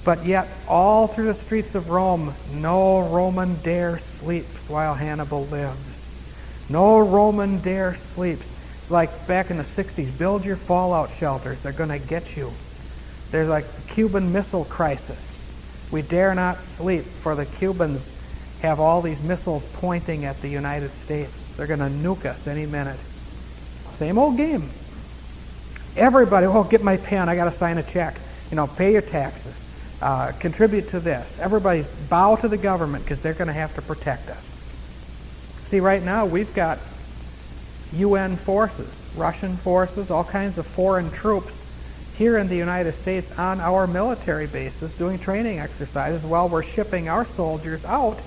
Speaker 1: But yet, all through the streets of Rome, no Roman dare sleeps while Hannibal lives. No Roman dare sleeps. It's like back in the 60s, build your fallout shelters. They're going to get you. There's like the Cuban Missile Crisis. We dare not sleep, for the Cubans have all these missiles pointing at the United States. They're going to nuke us any minute. Same old game. Everybody, get my pen. I got to sign a check. Pay your taxes. Contribute to this. Everybody's bow to the government because they're going to have to protect us. See, right now we've got UN forces, Russian forces, all kinds of foreign troops here in the United States on our military bases doing training exercises while we're shipping our soldiers out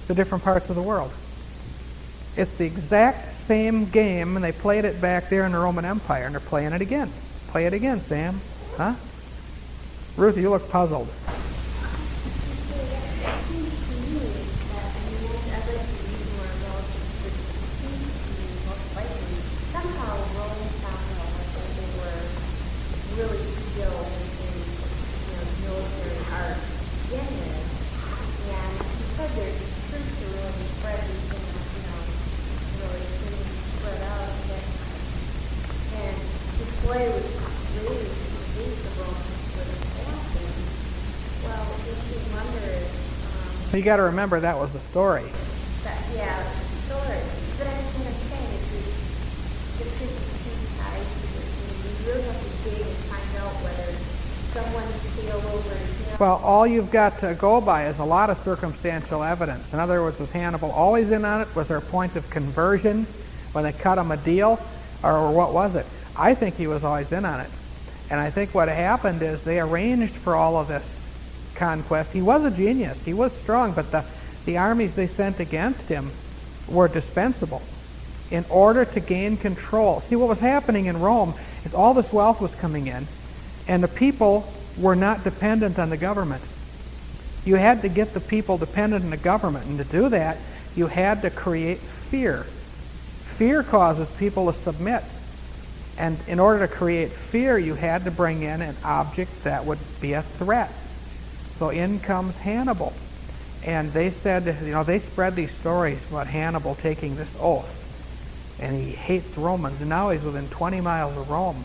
Speaker 1: to different parts of the world. It's the exact same game, and they played it back there in the Roman Empire, and they're playing it again. Play it again, Sam. Huh? Ruth, you look puzzled.
Speaker 2: Really skilled in military art in this, and because their troops are really spread, really spread out, and display was really the base of Romans with assassins. Well, makes me wonder,
Speaker 1: You got to remember that was the story.
Speaker 2: yeah, story. But I'm kind of saying it could be two sides to this. I mean, you really have to dig and find out whether someone's still over him.
Speaker 1: Well, all you've got to go by is a lot of circumstantial evidence. In other words, was Hannibal always in on it? Was there a point of conversion when they cut him a deal? Or what was it? I think he was always in on it. And I think what happened is they arranged for all of this conquest. He was a genius. He was strong, but the armies they sent against him were dispensable in order to gain control. See, what was happening in Rome is all this wealth was coming in, and the people were not dependent on the government. You had to get the people dependent on the government, and to do that, you had to create fear. Fear causes people to submit. And in order to create fear, you had to bring in an object that would be a threat. So in comes Hannibal. And they said, they spread these stories about Hannibal taking this oath. And he hates Romans, and now he's within 20 miles of Rome.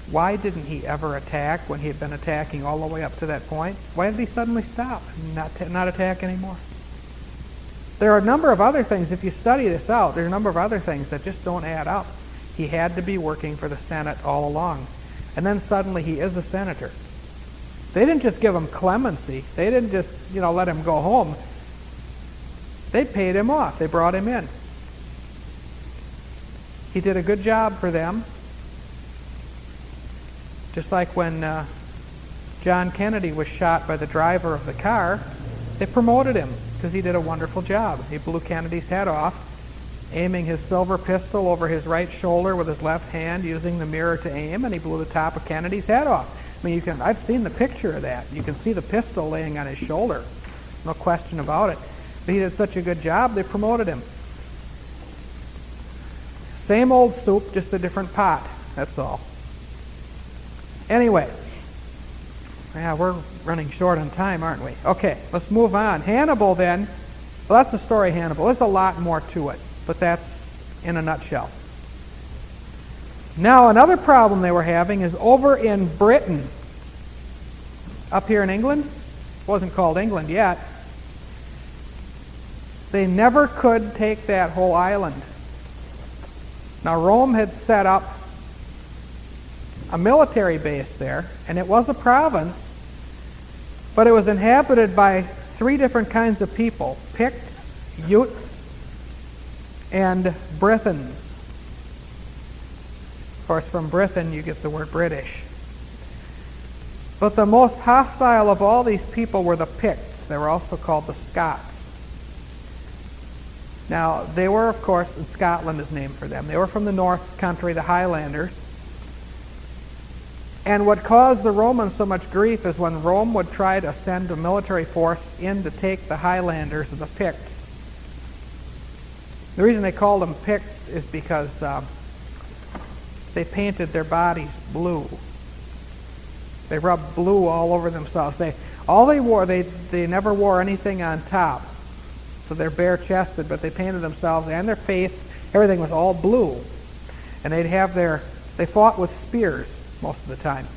Speaker 1: Why didn't he ever attack when he had been attacking all the way up to that point? Why did he suddenly stop and not attack anymore? There are a number of other things, if you study this out, there are a number of other things that just don't add up. He had to be working for the Senate all along. And then suddenly he is a senator. They didn't just give him clemency. They didn't just, let him go home. They paid him off. They brought him in. He did a good job for them. Just like when John Kennedy was shot by the driver of the car, they promoted him because he did a wonderful job. He blew Kennedy's head off, aiming his silver pistol over his right shoulder with his left hand, using the mirror to aim, and he blew the top of Kennedy's head off. I mean, I've seen the picture of that. You can see the pistol laying on his shoulder. No question about it. But he did such a good job, they promoted him. Same old soup, just a different pot. That's all. Anyway, yeah, we're running short on time, aren't we? Okay, let's move on. Hannibal then, well, that's the story of Hannibal. There's a lot more to it, but that's in a nutshell. Now, another problem they were having is over in Britain. Up here in England, it wasn't called England yet. They never could take that whole island. Now, Rome had set up a military base there, and it was a province, but it was inhabited by 3 different kinds of people: Picts, Utes, and Britons. Of course, from Britain you get the word British. But the most hostile of all these people were the Picts. They were also called the Scots. Now, they were, of course, and Scotland is named for them. They were from the North Country, the Highlanders. And what caused the Romans so much grief is when Rome would try to send a military force in to take the Highlanders or the Picts. The reason they called them Picts is because they painted their bodies blue. They rubbed blue all over themselves. They never wore anything on top. So they're bare-chested, but they painted themselves and their face, everything was all blue. And they fought with spears most of the time.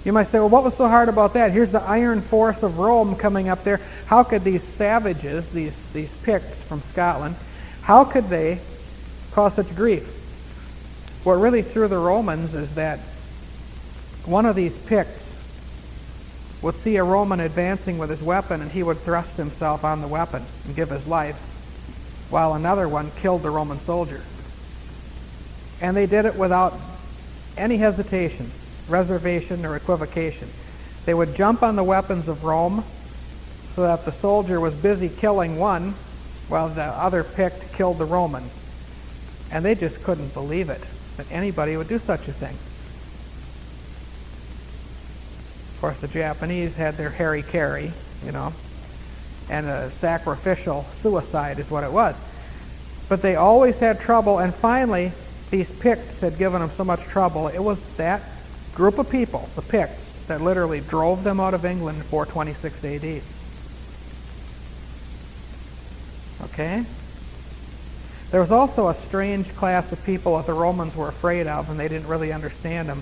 Speaker 1: You might say, well, what was so hard about that? Here's the iron force of Rome coming up there. How could these savages, these Picts from Scotland, how could they cause such grief? What really threw the Romans is that one of these Picts would see a Roman advancing with his weapon, and he would thrust himself on the weapon and give his life, while another one killed the Roman soldier. And they did it without any hesitation, reservation, or equivocation. They would jump on the weapons of Rome so that the soldier was busy killing one while the other Pict killed the Roman. And they just couldn't believe it, that anybody would do such a thing. Of course, the Japanese had their hara-kiri, and a sacrificial suicide is what it was. But they always had trouble, and finally, these Picts had given them so much trouble. It was that group of people, the Picts, that literally drove them out of England in 426 AD. Okay? There was also a strange class of people that the Romans were afraid of, and they didn't really understand them,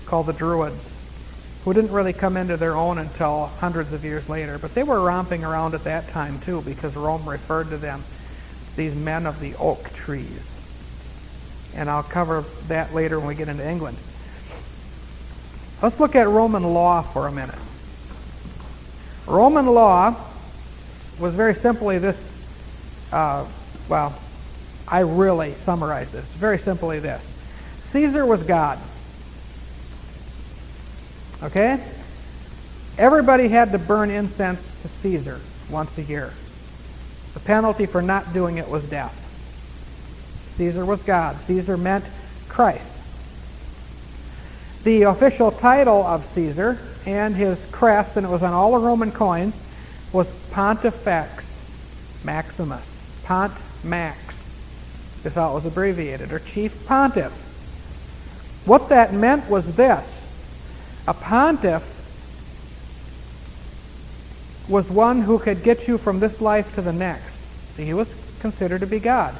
Speaker 1: called the Druids, who didn't really come into their own until hundreds of years later. But they were romping around at that time too, because Rome referred to them, these men of the oak trees. And I'll cover that later when we get into England. Let's look at Roman law for a minute. Roman law was very simply this, I really summarize this. Very simply this. Caesar was God. Okay? Everybody had to burn incense to Caesar once a year. The penalty for not doing it was death. Caesar was God. Caesar meant Christ. The official title of Caesar and his crest, and it was on all the Roman coins, was Pontifex Maximus. Pont Max. That's how it was abbreviated, or Chief Pontiff. What that meant was this. A pontiff was one who could get you from this life to the next. See, he was considered to be God.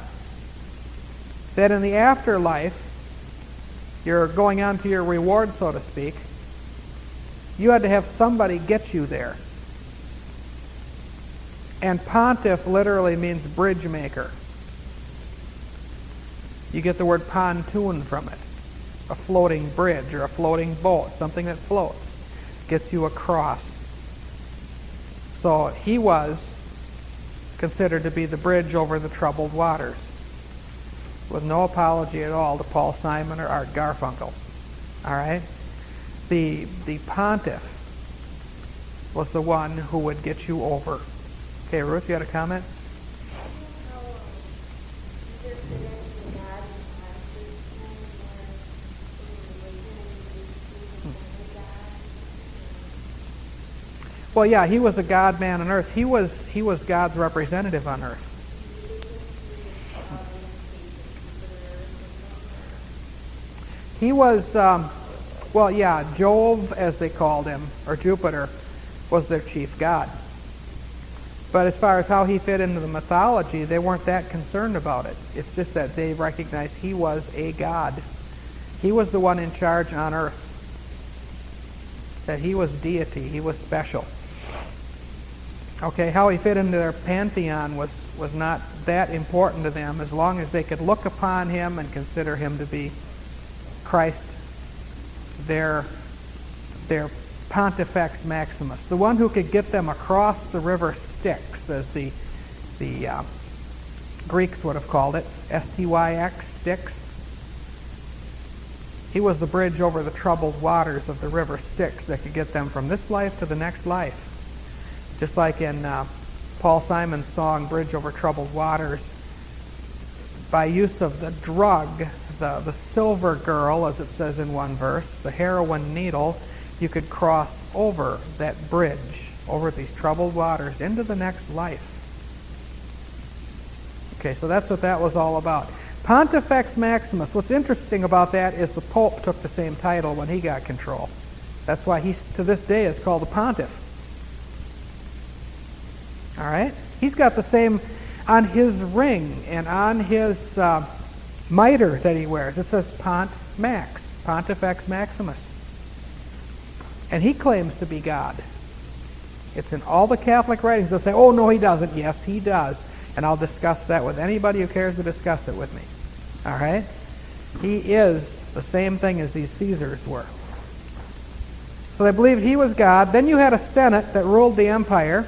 Speaker 1: That in the afterlife, you're going on to your reward, so to speak, you had to have somebody get you there. And pontiff literally means bridge maker. You get the word pontoon from it. A floating bridge or a floating boat, something that floats, gets you across. So he was considered to be the bridge over the troubled waters, with no apology at all to Paul Simon or Art Garfunkel. All right? The pontiff was the one who would get you over. Okay, Ruth, you had a comment? Well, yeah, he was a God man on earth. He was God's representative on earth. He was, Jove, as they called him, or Jupiter, was their chief god. But as far as how he fit into the mythology, they weren't that concerned about it. It's just that they recognized he was a god. He was the one in charge on earth. That he was deity. He was special. Okay, how he fit into their pantheon was not that important to them, as long as they could look upon him and consider him to be Christ, their Pontifex Maximus, the one who could get them across the river Styx, as the Greeks would have called it, S-T-Y-X, Styx. He was the bridge over the troubled waters of the river Styx that could get them from this life to the next life. Just like in Paul Simon's song, Bridge Over Troubled Waters, by use of the drug, the silver girl, as it says in one verse, the heroin needle, you could cross over that bridge, over these troubled waters, into the next life. Okay, so that's what that was all about. Pontifex Maximus, what's interesting about that is the Pope took the same title when he got control. That's why he, to this day, is called the Pontiff. All right? He's got the same on his ring and on his mitre that he wears. It says Pont Max, Pontifex Maximus. And he claims to be God. It's in all the Catholic writings. They'll say, oh, no, he doesn't. Yes, he does. And I'll discuss that with anybody who cares to discuss it with me. All right? He is the same thing as these Caesars were. So they believed he was God. Then you had a Senate that ruled the empire.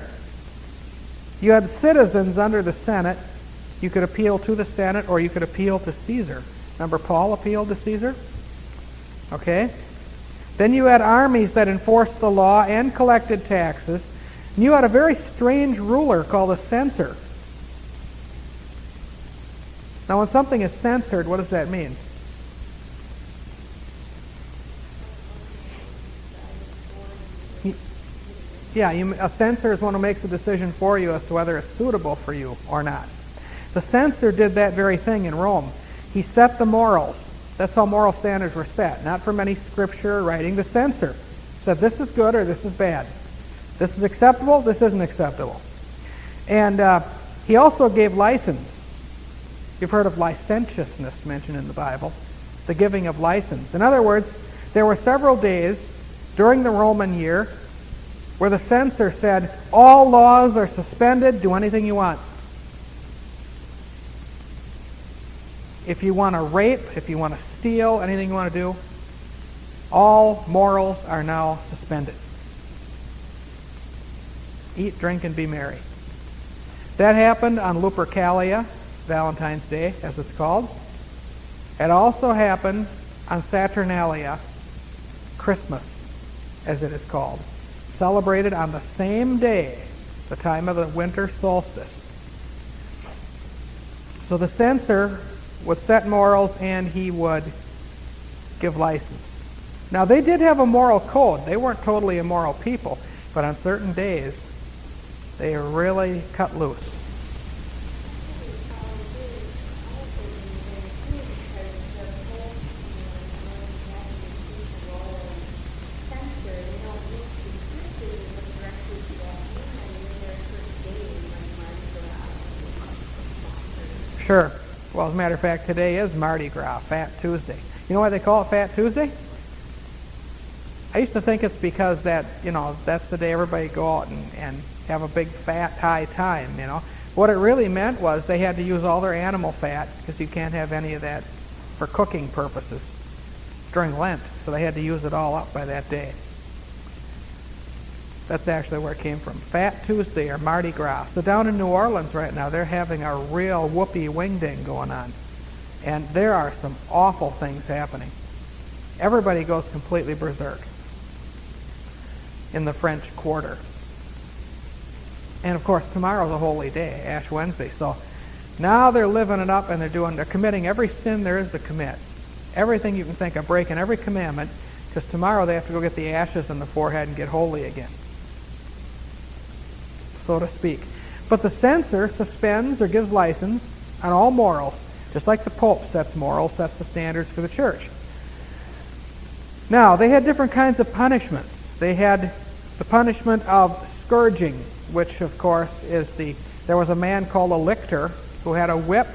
Speaker 1: You had citizens under the Senate. You could appeal to the Senate or you could appeal to Caesar. Remember Paul appealed to Caesar? Okay? Then you had armies that enforced the law and collected taxes. And you had a very strange ruler called a censor. Now when something is censored, what does that mean? Yeah, a censor is one who makes a decision for you as to whether it's suitable for you or not. The censor did that very thing in Rome. He set the morals. That's how moral standards were set, not from any scripture or writing. The censor said this is good or this is bad. This is acceptable, this isn't acceptable. And he also gave license. You've heard of licentiousness mentioned in the Bible, the giving of license. In other words, there were several days during the Roman year, where the censor said, all laws are suspended, do anything you want. If you want to rape, if you want to steal, anything you want to do, all morals are now suspended. Eat, drink, and be merry. That happened on Lupercalia, Valentine's Day, as it's called. It also happened on Saturnalia, Christmas, as it is called, celebrated on the same day, the time of the winter solstice. So the censor would set morals and he would give license. Now they did have a moral code. They weren't totally immoral people, but on certain days they really cut loose. Sure. Well, as a matter of fact, today is Mardi Gras, Fat Tuesday. You know why they call it Fat Tuesday? I used to think it's because that's the day everybody go out and have a big fat high time, What it really meant was they had to use all their animal fat because you can't have any of that for cooking purposes during Lent. So they had to use it all up by that day. That's actually where it came from. Fat Tuesday or Mardi Gras. So down in New Orleans right now, they're having a real whoopee wing-ding going on. And there are some awful things happening. Everybody goes completely berserk in the French Quarter. And of course, tomorrow's a holy day, Ash Wednesday. So now they're living it up and they're committing every sin there is to commit. Everything you can think of, breaking every commandment, because tomorrow they have to go get the ashes in the forehead and get holy again, so to speak. But the censor suspends or gives license on all morals, just like the Pope sets morals, sets the standards for the church. Now, they had different kinds of punishments. They had the punishment of scourging, which of course is there was a man called a lictor who had a whip.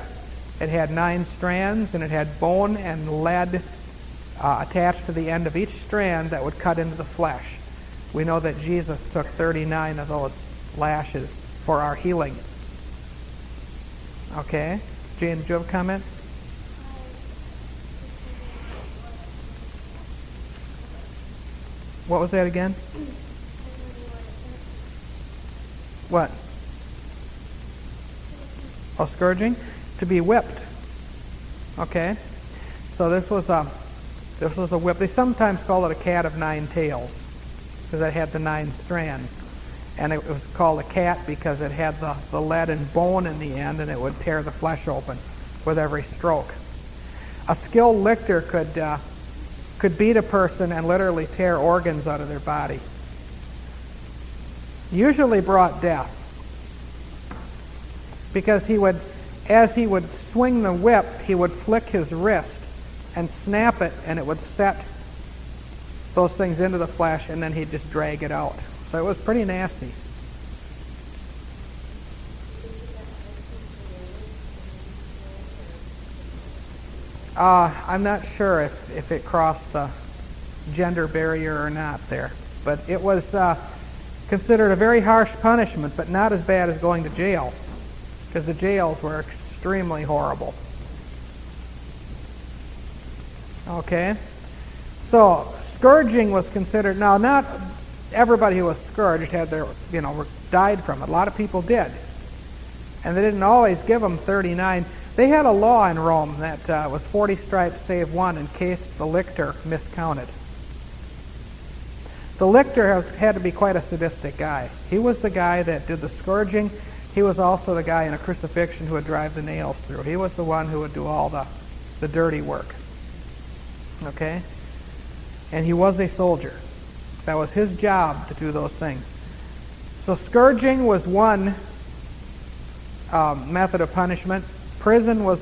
Speaker 1: It had 9 strands and it had bone and lead attached to the end of each strand that would cut into the flesh. We know that Jesus took 39 of those lashes for our healing. Okay? Jane, did you have a comment? What was that again? What? Oh, scourging? To be whipped. Okay? So this was a whip. They sometimes call it a cat of 9 tails because it had the 9 strands. And it was called a cat because it had the lead and bone in the end, and it would tear the flesh open with every stroke. A skilled lictor could beat a person and literally tear organs out of their body. Usually brought death, because as he would swing the whip, he would flick his wrist and snap it, and it would set those things into the flesh, and then he'd just drag it out. So it was pretty nasty. I'm not sure if it crossed the gender barrier or not there. But it was considered a very harsh punishment, but not as bad as going to jail, because the jails were extremely horrible. Okay? So, scourging was considered, now not everybody who was scourged had died from it. A lot of people did. And they didn't always give them 39. They had a law in Rome that was 40 stripes save one in case the lictor miscounted. The lictor had to be quite a sadistic guy. He was the guy that did the scourging. He was also the guy in a crucifixion who would drive the nails through. He was the one who would do all the dirty work. Okay? And he was a soldier. That was his job to do those things. So scourging was one method of punishment. Prison was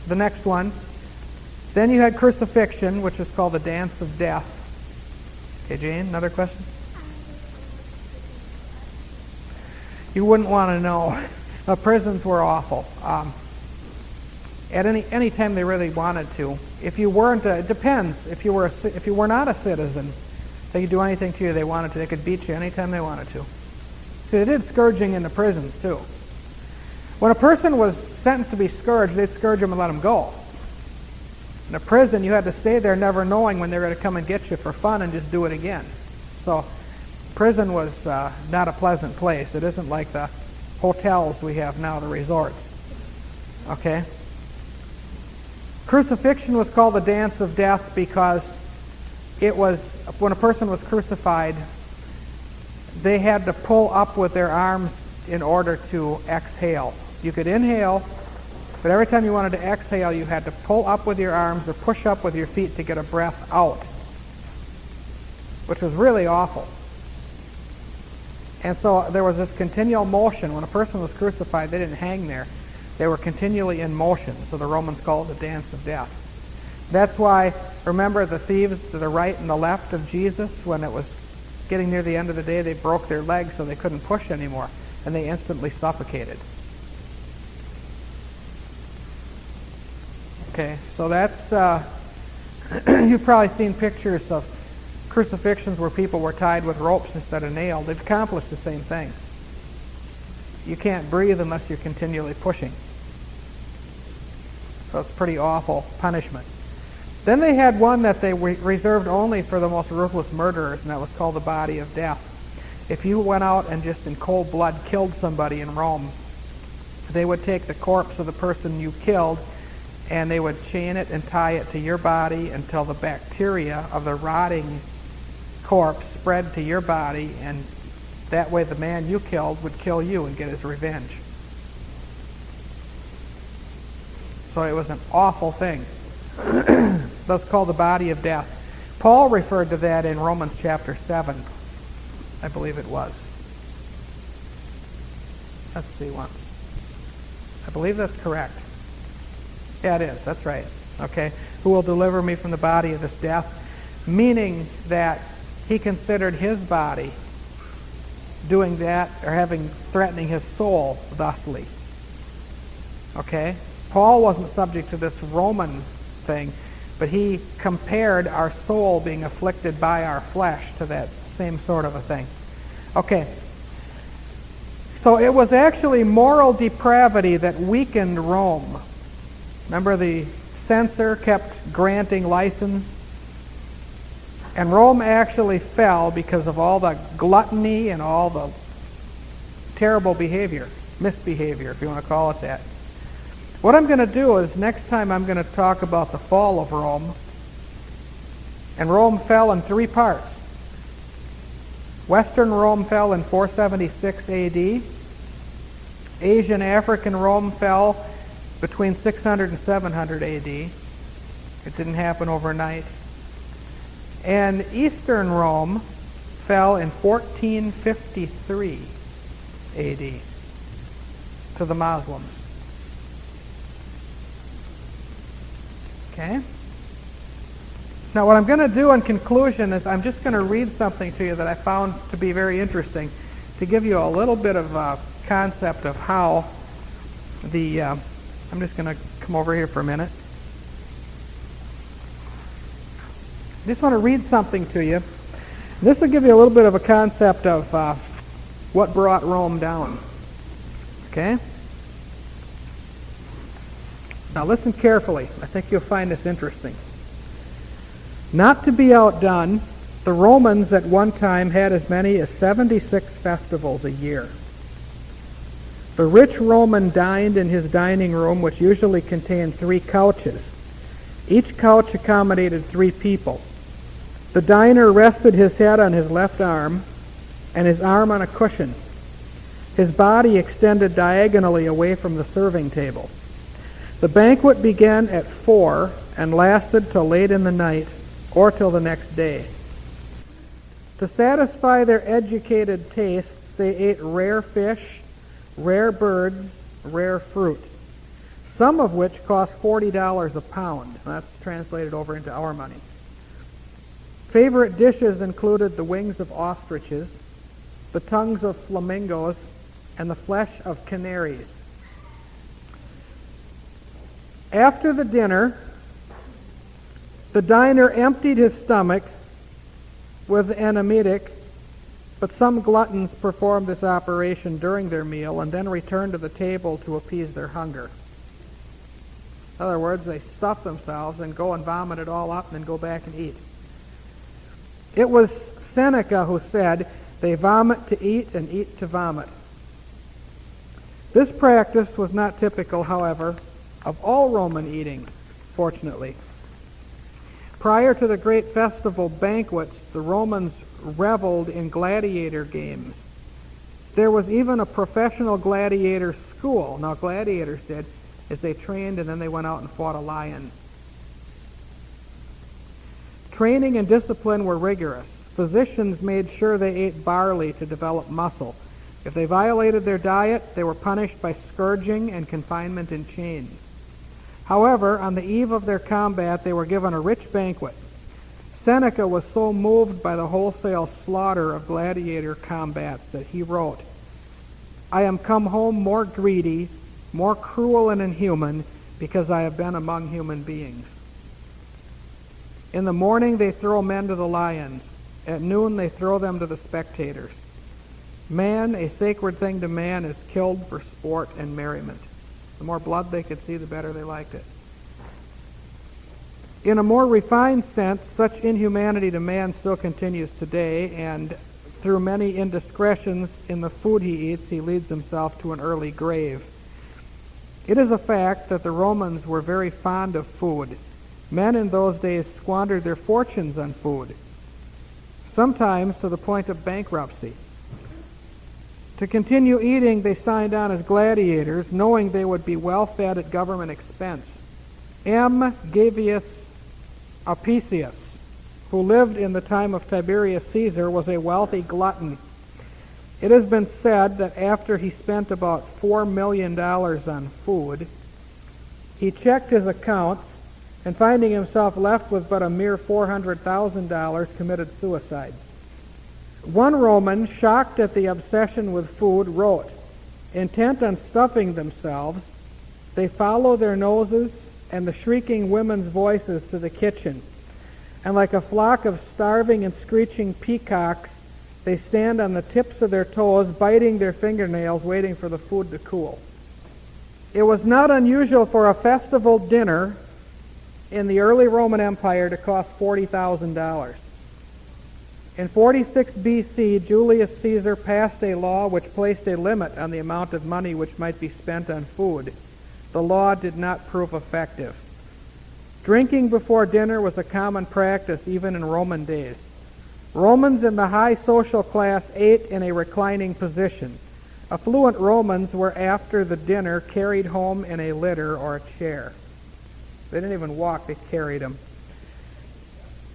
Speaker 1: the next one. Then you had crucifixion, which is called the dance of death. Okay, Jane, another question? You wouldn't want to know. Prisons were awful. At any time they really wanted to. If you weren't, it depends. If you were not a citizen, They could do anything to you they wanted to. They could beat you anytime they wanted to. See, they did scourging in the prisons, too. When a person was sentenced to be scourged, they'd scourge them and let them go. In a prison, you had to stay there never knowing when they were going to come and get you for fun and just do it again. So prison was not a pleasant place. It isn't like the hotels we have now, the resorts. Okay? Crucifixion was called the dance of death because it was, when a person was crucified, they had to pull up with their arms in order to exhale. You could inhale, but every time you wanted to exhale, you had to pull up with your arms or push up with your feet to get a breath out, which was really awful. And so there was this continual motion. When a person was crucified, they didn't hang there. They were continually in motion, so the Romans called it the dance of death. That's why, remember the thieves to the right and the left of Jesus, when it was getting near the end of the day, they broke their legs so they couldn't push anymore, and they instantly suffocated. Okay, so that's, you've probably seen pictures of crucifixions where people were tied with ropes instead of nailed. They've accomplished the same thing. You can't breathe unless you're continually pushing. So it's pretty awful punishment. Then they had one that they reserved only for the most ruthless murderers, and that was called the body of death. If you went out and just in cold blood killed somebody in Rome, they would take the corpse of the person you killed and they would chain it and tie it to your body until the bacteria of the rotting corpse spread to your body, and that way the man you killed would kill you and get his revenge. So it was an awful thing. That's called the body of death. Paul referred to that in Romans chapter 7, I believe it was. Let's see once. I believe that's correct. Yeah, it is. That's right. Okay. Who will deliver me from the body of this death? Meaning that he considered his body doing that, or threatening his soul thusly. Okay? Paul wasn't subject to this Roman thing, but he compared our soul being afflicted by our flesh to that same sort of a thing. Okay. So it was actually moral depravity that weakened Rome. Remember, the censor kept granting license, and Rome actually fell because of all the gluttony and all the terrible behavior, misbehavior, if you want to call it that. What I'm going to do is, next time I'm going to talk about the fall of Rome. And Rome fell in three parts. Western Rome fell in 476 A.D. Asian African Rome fell between 600 and 700 A.D. It didn't happen overnight. And Eastern Rome fell in 1453 A.D. to the Muslims. Okay? Now what I'm going to do in conclusion is I'm just going to read something to you that I found to be very interesting to give you a little bit of a concept of how the... I'm just going to come over here for a minute. I just want to read something to you. This will give you a little bit of a concept of what brought Rome down. Okay? Now listen carefully. I think you'll find this interesting. Not to be outdone, the Romans at one time had as many as 76 festivals a year. The rich Roman dined in his dining room, which usually contained 3 couches. Each couch accommodated 3 people. The diner rested his head on his left arm and his arm on a cushion. His body extended diagonally away from the serving table. The banquet began at 4 and lasted till late in the night or till the next day. To satisfy their educated tastes, they ate rare fish, rare birds, rare fruit, some of which cost $40 a pound. That's translated over into our money. Favorite dishes included the wings of ostriches, the tongues of flamingos, and the flesh of canaries. After the dinner, the diner emptied his stomach with an emetic, but some gluttons performed this operation during their meal and then returned to the table to appease their hunger. In other words, they stuff themselves and go and vomit it all up and then go back and eat. It was Seneca who said, "They vomit to eat and eat to vomit." This practice was not typical, however, of all Roman eating, fortunately. Prior to the great festival banquets, the Romans reveled in gladiator games. There was even a professional gladiator school. Now, gladiators did is they trained and then they went out and fought a lion. Training and discipline were rigorous. Physicians made sure they ate barley to develop muscle. If they violated their diet, they were punished by scourging and confinement in chains. However, on the eve of their combat, they were given a rich banquet. Seneca was so moved by the wholesale slaughter of gladiator combats that he wrote, "I am come home more greedy, more cruel and inhuman, because I have been among human beings." In the morning they throw men to the lions. At noon they throw them to the spectators. Man, a sacred thing to man, is killed for sport and merriment. The more blood they could see, the better they liked it. In a more refined sense, such inhumanity to man still continues today, and through many indiscretions in the food he eats, he leads himself to an early grave. It is a fact that the Romans were very fond of food. Men in those days squandered their fortunes on food, sometimes to the point of bankruptcy. To continue eating, they signed on as gladiators, knowing they would be well fed at government expense. M. Gavius Apicius, who lived in the time of Tiberius Caesar, was a wealthy glutton. It has been said that after he spent about $4 million on food, he checked his accounts and, finding himself left with but a mere $400,000, committed suicide. One Roman, shocked at the obsession with food, wrote, "Intent on stuffing themselves, they follow their noses and the shrieking women's voices to the kitchen, and like a flock of starving and screeching peacocks, they stand on the tips of their toes, biting their fingernails, waiting for the food to cool." It was not unusual for a festival dinner in the early Roman Empire to cost $40,000. In 46 BC, Julius Caesar passed a law which placed a limit on the amount of money which might be spent on food. The law did not prove effective. Drinking before dinner was a common practice even in Roman days. Romans in the high social class ate in a reclining position. Affluent Romans were, after the dinner, carried home in a litter or a chair. They didn't even walk, they carried them.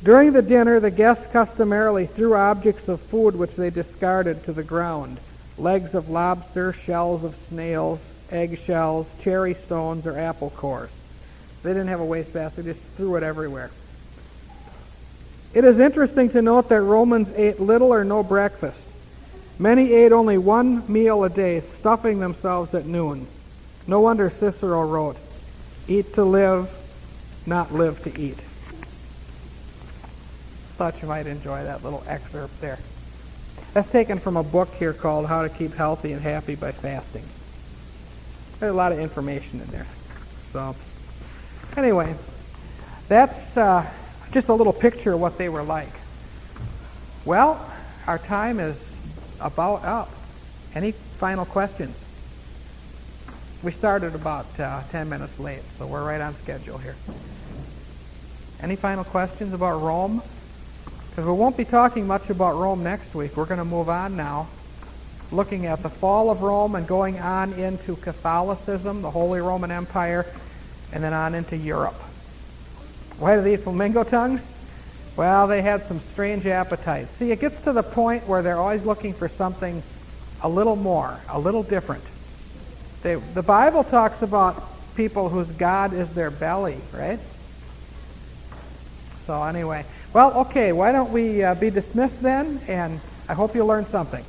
Speaker 1: During the dinner, the guests customarily threw objects of food which they discarded to the ground: legs of lobster, shells of snails, eggshells, cherry stones, or apple cores. They didn't have a wastebasket, they just threw it everywhere. It is interesting to note that Romans ate little or no breakfast. Many ate only one meal a day, stuffing themselves at noon. No wonder Cicero wrote, "Eat to live, not live to eat." Thought you might enjoy that little excerpt there. That's taken from a book here called How to Keep Healthy and Happy by Fasting. There's a lot of information in there. So, anyway, that's just a little picture of what they were like. Well, our time is about up. Any final questions? We started about 10 minutes late, so we're right on schedule here. Any final questions about Rome? Because we won't be talking much about Rome next week. We're going to move on now, looking at the fall of Rome and going on into Catholicism, the Holy Roman Empire, and then on into Europe. Why do they eat flamingo tongues? Well, they had some strange appetites. See, it gets to the point where they're always looking for something a little more, a little different. The Bible talks about people whose God is their belly, right? So anyway, well, okay, why don't we be dismissed then, and I hope you learned something.